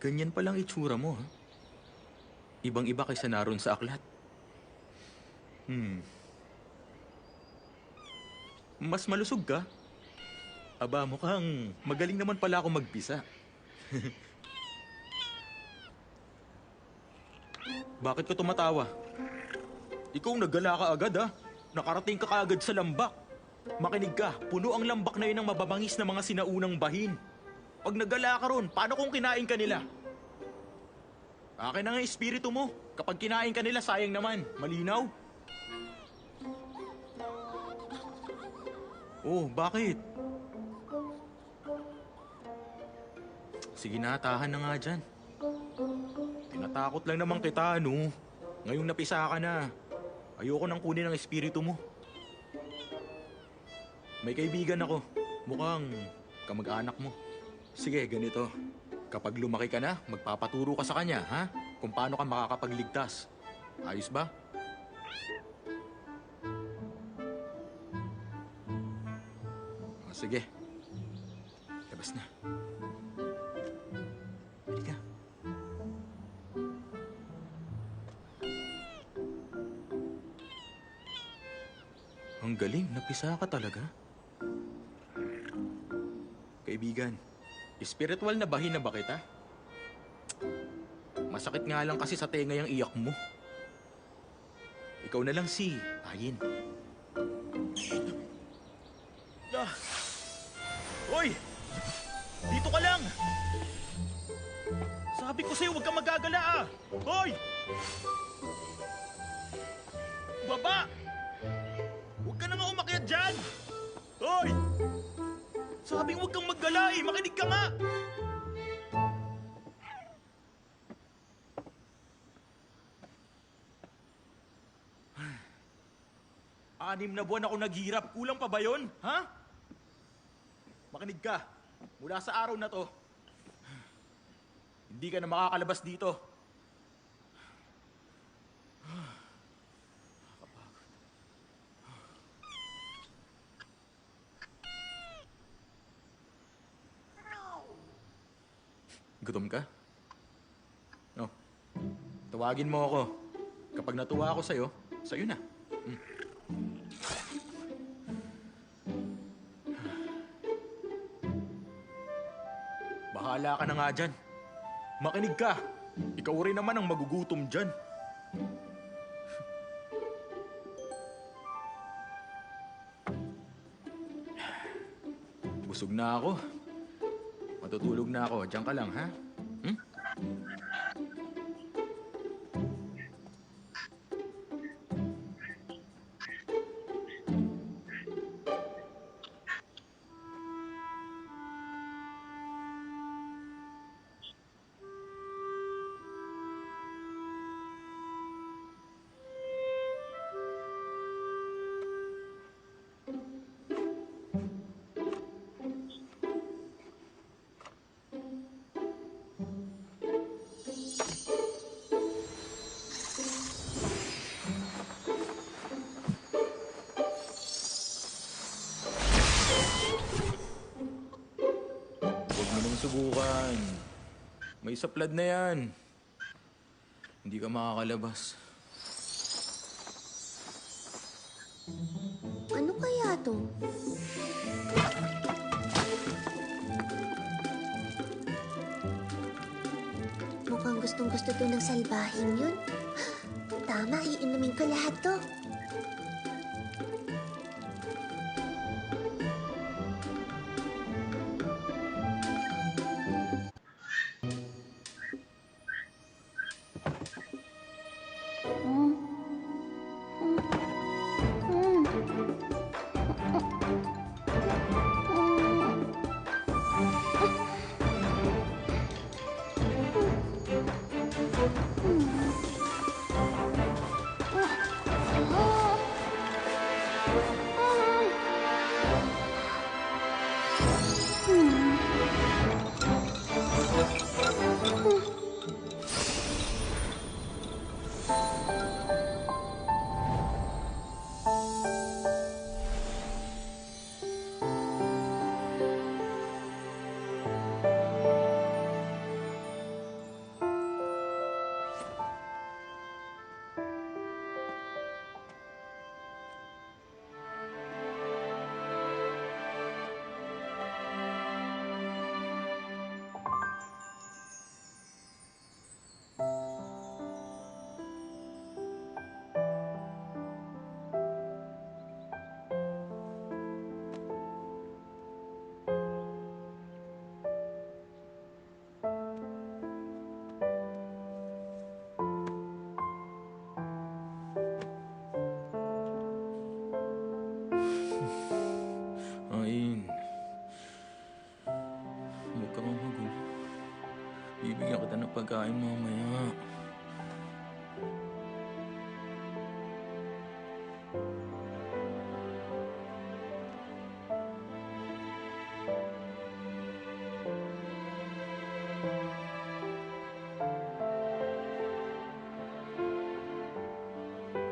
Ganyan palang itsura mo, ha? Ibang-iba kaysa naroon sa aklat. Mas malusog ka. Aba, mukhang magaling naman pala ako magpisa. Bakit ka tumatawa? Ikaw naggala ka agad, ha? Nakarating ka kaagad sa lambak. Makinig ka, puno ang lambak na yun ng mababangis na mga sinaunang bahin. Pag naggala ka ron, paano kung kinain ka nila? Akin na nga espiritu mo. Kapag kinain ka nila, sayang naman. Malinaw? Oh, bakit? Sige na, tahan na nga dyan. Tinatakot lang naman kita, no? Ngayong napisa ka na. Ayoko nang kunin ang espiritu mo. May kaibigan ako. Mukhang kamag-anak mo. Sige, ganito. Kapag lumaki ka na, magpapaturo ka sa kanya, ha? Kung paano ka makakapagligtas. Ayos ba? Sige. Labas na. Halika. Ang galing, napisa ka talaga. Kaibigan, spiritual na bahin na ba kita? Masakit nga lang kasi sa tenga yung iyak mo. Ikaw na lang si Ayin. Hoy! Dito ka lang! Sabi ko sa'yo, huwag kang magagala, ah! Hoy! Baba! Huwag ka na nga umakyat dyan! Hoy! Sabi huwag kang maggala, eh! Makinig ka nga! Anim na buwan ako naghirap. Kulang pa ba yun? Ha? Makinig ka. Mula sa araw na to, hindi ka na makakalabas dito. Gutom ka? No. Tawagin mo ako. Kapag natuwa ako sa'yo na. Bahala ka na nga dyan. Makinig ka. Ikaw rin naman ang magugutom dyan. Busog na ako. Matutulog na ako. Diyan ka lang, ha? Subukan. May saplad na yan. Hindi ka makakalabas. Ano kaya to? Mukhang gustong-gusto to ng salbahing yun. Tama, iinumin ko lahat to. Bibigyan kita ng pagkain mamaya.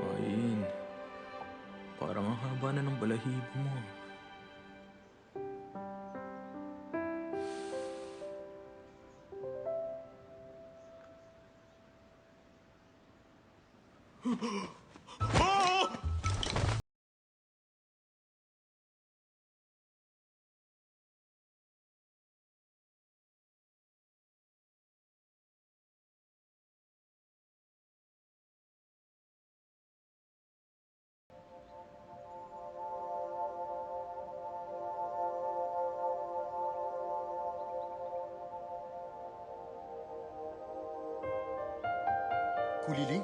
Ayin, parang ang haba na ng balahibo mo. Kuliling?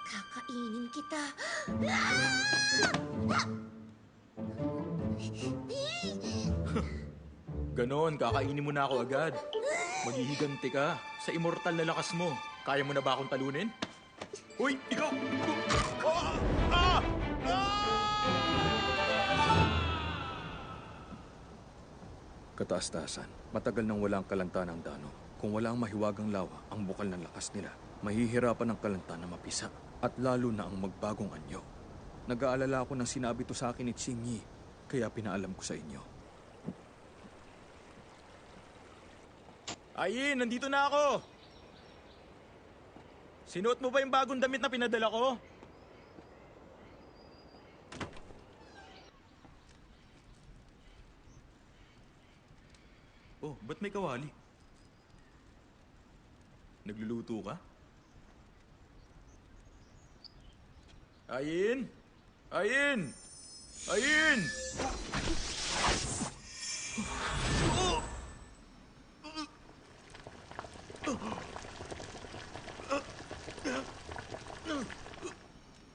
Kakainin kita. Ganon, kakainin mo na ako agad. Maghihiganti ka sa immortal na lakas mo. Kaya mo na ba akong talunin? Uy, ikaw! Kataas-taasan, matagal nang walang kalanta ng dano. Kung wala ang mahiwagang lawa, ang bukal ng lakas nila, mahihirapan ang kalanta na mapisa. At lalo na ang magbagong anyo. Nag-aalala ako nang sinabi to sa akin ni Xingyi, kaya pinaalam ko sa inyo. Ayin, nandito na ako! Sinuot mo ba yung bagong damit na pinadala ko? Oh, ba't may kawali? Nagluluto ka? Ayin! Ayin! Ayin!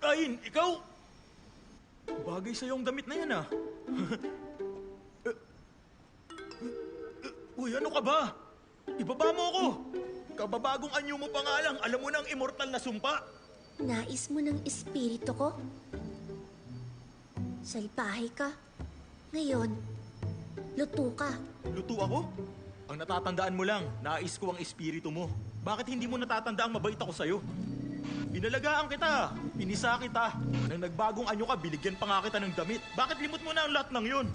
Ayin, ikaw! Bagay sa'yo ang damit na yan, ah. Uy, ano ka ba? Ibaba mo ako! Kababagong anyo mo pa nga lang, alam mo na ang immortal na sumpa. Nais mo ng espiritu ko? Salbahe ka. Ngayon, luto ka. Luto ako? Ang natatandaan mo lang, nais ko ang espiritu mo. Bakit hindi mo natatandaan mabait ako sa'yo? Binalagaan kita, pinisa kita. Nang nagbagong anyo ka, binigyan pa nga kita ng damit. Bakit limot mo na ang lahat ng yun?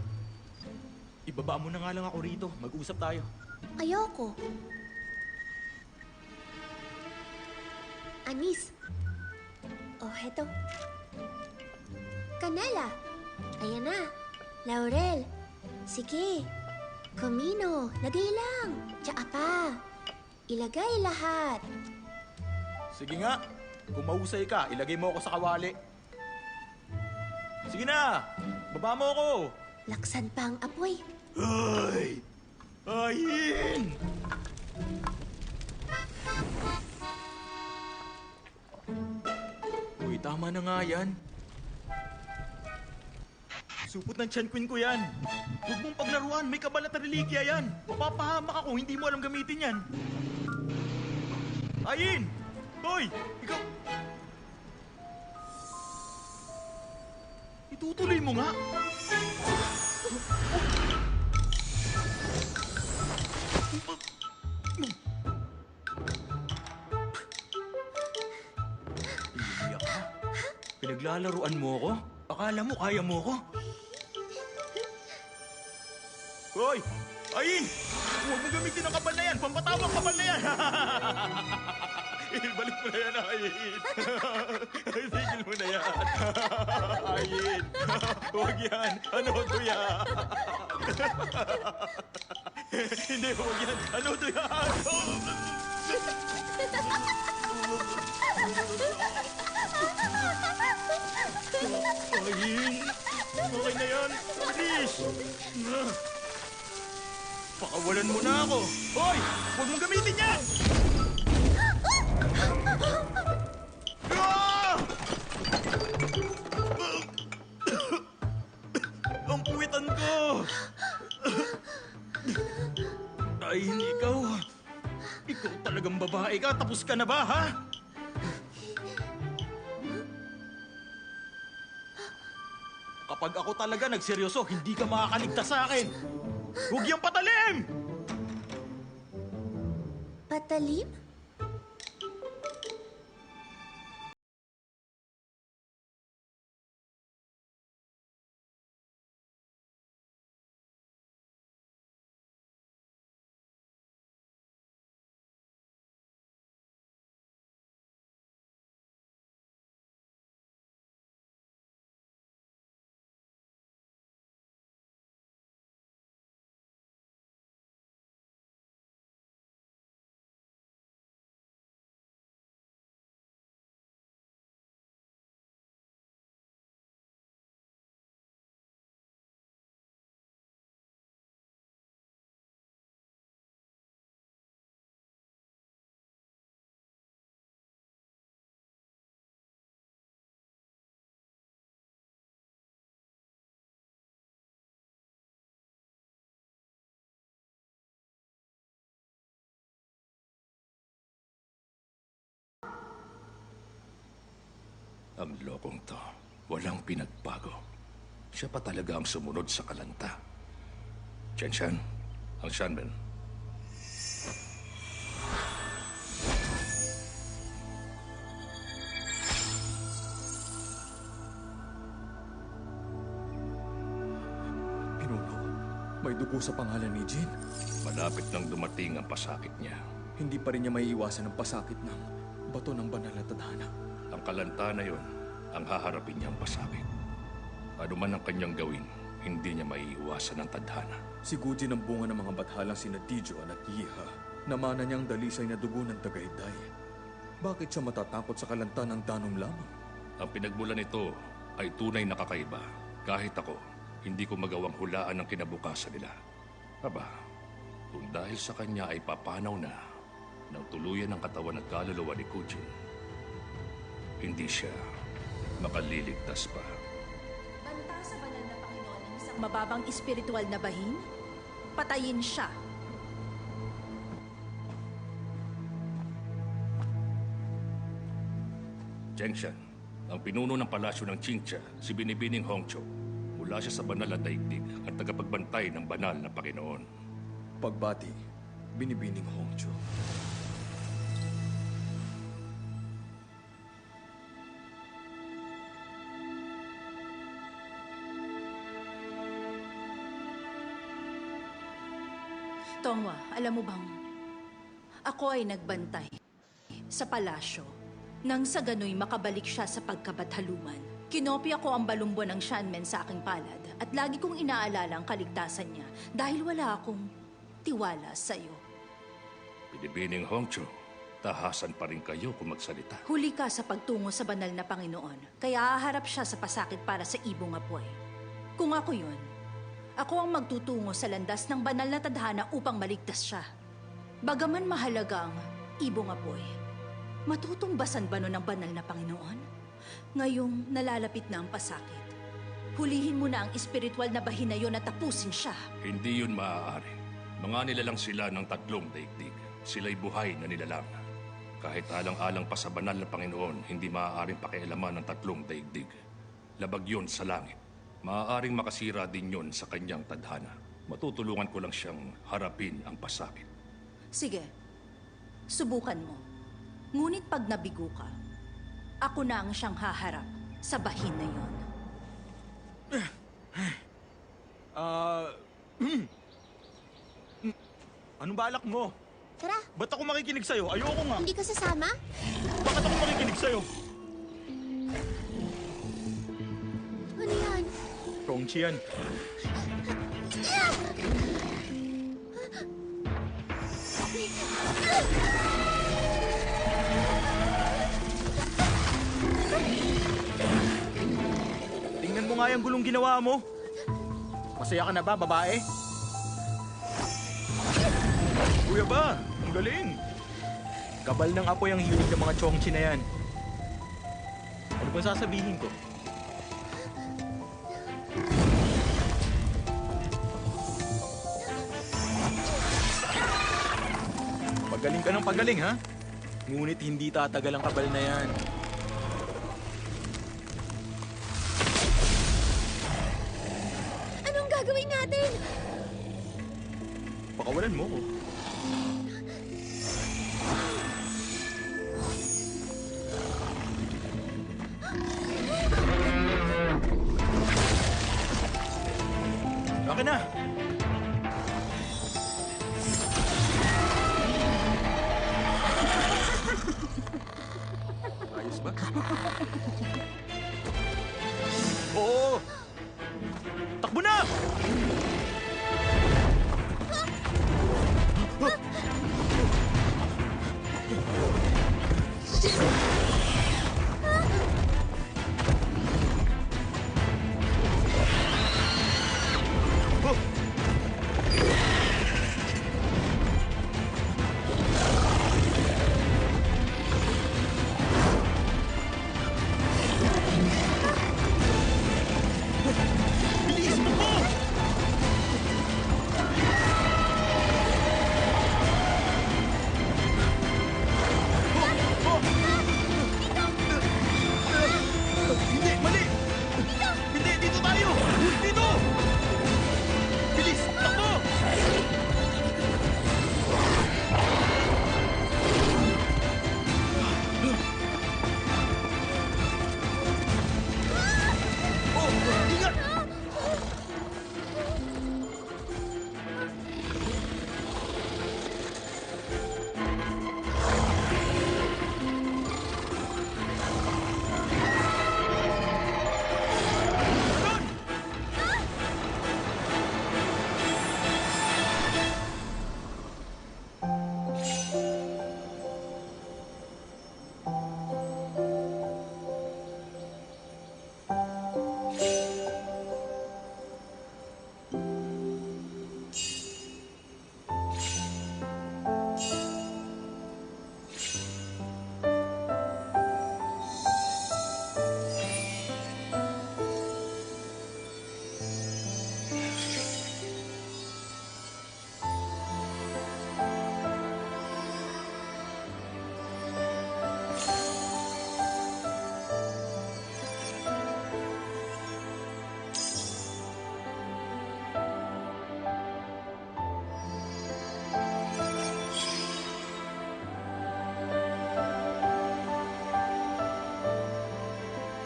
Ibaba mo na nga lang ako rito, mag-usap tayo. Ayoko. Anis. Oh, heto. Kanela. Ayan na. Laurel. Sige. Comino. Lagay lang. Tsaka pa. Ilagay lahat. Sige nga, kung mahusay ka, ilagay mo ako sa kawali. Sige na, baba mo ako. Laksan pa ang apoy. Ay! Ayin! Uy, tama na nga yan. Supot ng Chen Queen ko yan. Huwag mong paglaruan, may kabalat na relikya yan. Mapapahamak ako, hindi mo alam gamitin yan. Ayin! Hoy! Ikaw! Itutuloy mo nga! Iiyak ka? Pinaglalaruan mo ako? Akala mo kaya mo ako? Hoy! Ayin! Huwag mo gamitin ang kapal na yan! Pampatawang kapal na yan! Balik mo na yan, Ayin! Tigil mo na yan! Ayin! Huwag yan! Ano to yan? Hindi, huwag yan! Ano to yan? Ay! Okay na yan! Bilis! Pakawalan mo na ako! Hoy! Huwag mong gamitin yan! Ah! Ang puwitan ko! Ay, ikaw! Ikaw talagang babae ka! Tapos ka na ba, ha? Kapag ako talaga nagseryoso, hindi ka makakaligtas sa akin! Huwag yung patalim! Patalim? Ang lokong to, walang pinagbago. Siya pa talaga ang sumunod sa kalanta. Chen-Chen, ang Shanmen. Pinuno, may dugo sa pangalan ni Jin. Malapit nang dumating ang pasakit niya. Hindi pa rin niya maiiwasan ang pasakit ng bato ng banal na tadhana. Ang kalanta na yon, ang haharapin niyang pasakit. Ano man ang kanyang gawin, hindi niya maiiwasan ang tadhana. Si Gujin ang bunga ng mga bathalang sina Dijuan at Yiha. Namana niyang dalisay na dugo ng Tagaytay. Bakit siya matatakot sa kalanta ng danom lamang? Ang pinagmulan nito ay tunay na kakaiba. Kahit ako, hindi ko magawang hulaan ang kinabukasan nila. Aba, kung dahil sa kanya ay papanaw na ng tuluyan ng katawan at kaluluwa ni Gujin, hindi siya makaliligtas pa. Banta sa banal na Panginoon ng isang mababang espiritual na bahin? Patayin siya. Chengshan, ang pinuno ng palasyo ng Qingxia, si Binibining Hongqiu. Mula siya sa banal na daigdig at tagapagbantay ng banal na Panginoon. Pagbati, Binibining Hongqiu. Tongwa, alam mo bang, ako ay nagbantay sa palasyo nang sa gano'y makabalik siya sa pagkabathaluman. Kinopya ko ang balumbo ng Shanmen sa aking palad at lagi kong inaalala ang kaligtasan niya dahil wala akong tiwala sa iyo. Binibining Hongqiu, tahasan pa rin kayo kung magsalita. Huli ka sa pagtungo sa banal na Panginoon, kaya haharap siya sa pasakit para sa ibong apoy. Kung ako yun, ako ang magtutungo sa landas ng banal na tadhana upang maligtas siya. Bagaman mahalaga ang ibong apoy, matutumbasan ba nun ng banal na Panginoon? Ngayong nalalapit na ang pasakit, hulihin mo na ang espiritual na bahin na yun at tapusin siya. Hindi yun maaari. Mga nilalang sila ng tatlong daigdig. Sila'y buhay na nilalang. Kahit alang-alang pa sa banal na Panginoon, hindi maaaring pakialaman ng tatlong daigdig. Labag yun sa langit. Maaaring makasira din yun sa kanyang tadhana. Matutulungan ko lang siyang harapin ang pasakit. Sige, subukan mo. Ngunit pag nabigo ka, ako na ang siyang haharap sa bahin na yon. Anong balak mo? Tara, Ba't ako makikinig sa'yo? Ayoko nga. hindi ka sasama? Bakit ako makikinig sa'yo? Ano yan? Rongqian. nga yung gulong ginawa mo. Masaya ka na ba, babae? Kuya ba? Ang galing. Kabal ng apoy ang hilig ng mga chongchi na yan. Ano ba sasabihin ko? Pagaling ka ng pagaling, ha? Ngunit hindi tatagal ang kabal na yan. Anong gagawin natin? Pakawalan mo ko. Akin na! Ayos ba? Oo! Takbo na!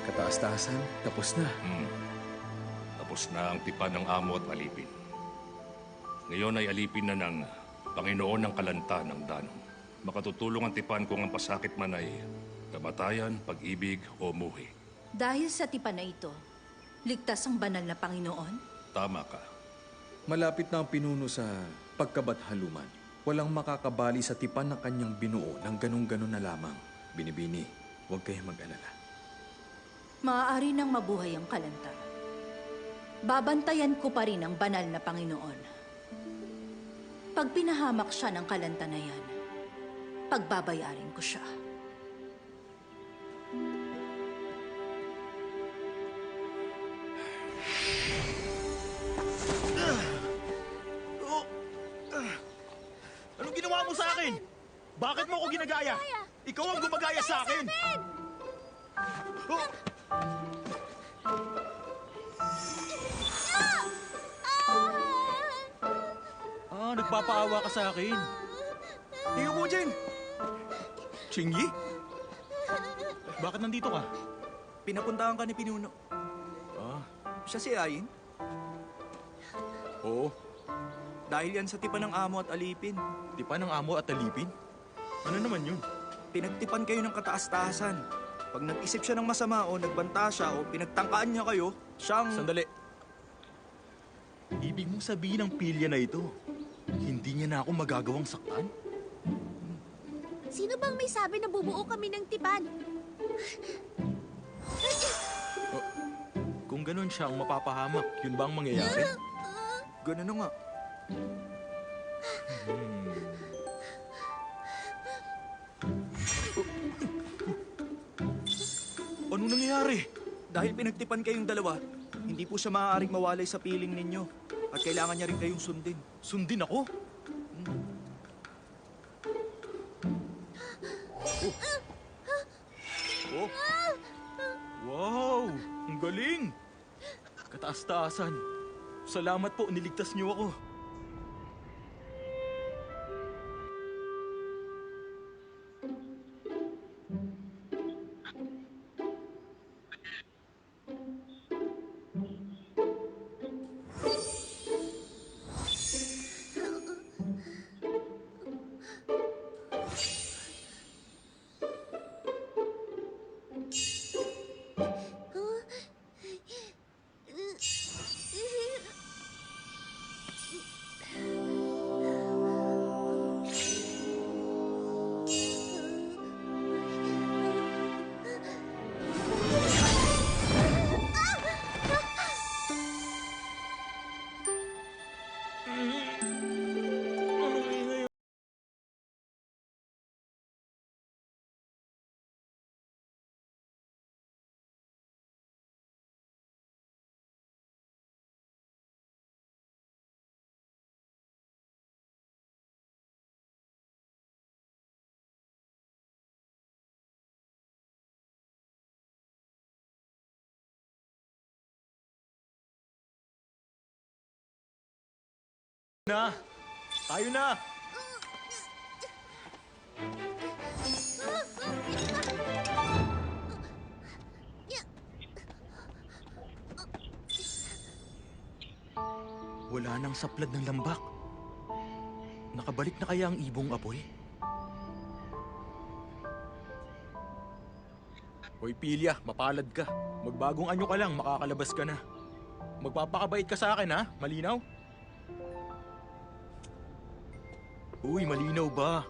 Kataas-taasan, tapos na. Tapos na ang tipan ng amo at alipin. Ngayon ay alipin na ng Panginoon ng Kalanta ng Danon. Makatutulong ang tipan kung ang pasakit man ay kamatayan, pag-ibig o muhi. Dahil sa tipan na ito, ligtas ang banal na Panginoon? Tama ka. Malapit na ang pinuno sa pagkabathaluman. Walang makakabali sa tipan ng kanyang binuo ng ganun-ganun na lamang. Binibini, huwag kayong mag-alala. Maaari nang mabuhay ang Kalanta. Babantayan ko pa rin ang banal na Panginoon. Pag pinahamak siya ng Kalanta na yan, pagbabayarin ko siya. Anong ginawa mo sa akin? Bakit mo ako ginagaya? Ikaw ang gumagaya sa akin! Nagpapaawa ka sa akin. Tiyo mo dyan! Chingy? Bakit nandito ka? Pinapuntahan ka ni Pinuno. Siya si Ayin? Oo. Dahil yan sa tipan ng amo at alipin. Tipan ng amo at alipin? Ano naman yun? Pinagtipan kayo ng kataas-taasan. Pag nag-isip siya ng masama o nagbanta siya o pinagtangkaan niya kayo, siyang... Sandali. Ibig mong sabihin ng pilya na ito, hindi niya na ako magagawang saktan? Sino bang may sabi na bubuo kami ng tipan? Kung ganun siya ang mapapahamak. Yun ba ang mangyayari? Ganun na nga. Ano nangyayari? Dahil pinagtipan kayong dalawa, hindi po siya maaaring mawalay sa piling ninyo. At kailangan niya rin kayong sundin. Sundin ako? Oh. Wow! Ang galing! Kataas-taasan. Salamat po, niligtas niyo ako. Na! Tayo na! Wala nang saplad ng lambak. Nakabalik na kaya ang ibong apoy? Hoy Pilya, mapalad ka. Magbagong anyo ka lang, makakalabas ka na. Magpapakabait ka sa akin, ha? Malinaw? Uy, malinaw ba?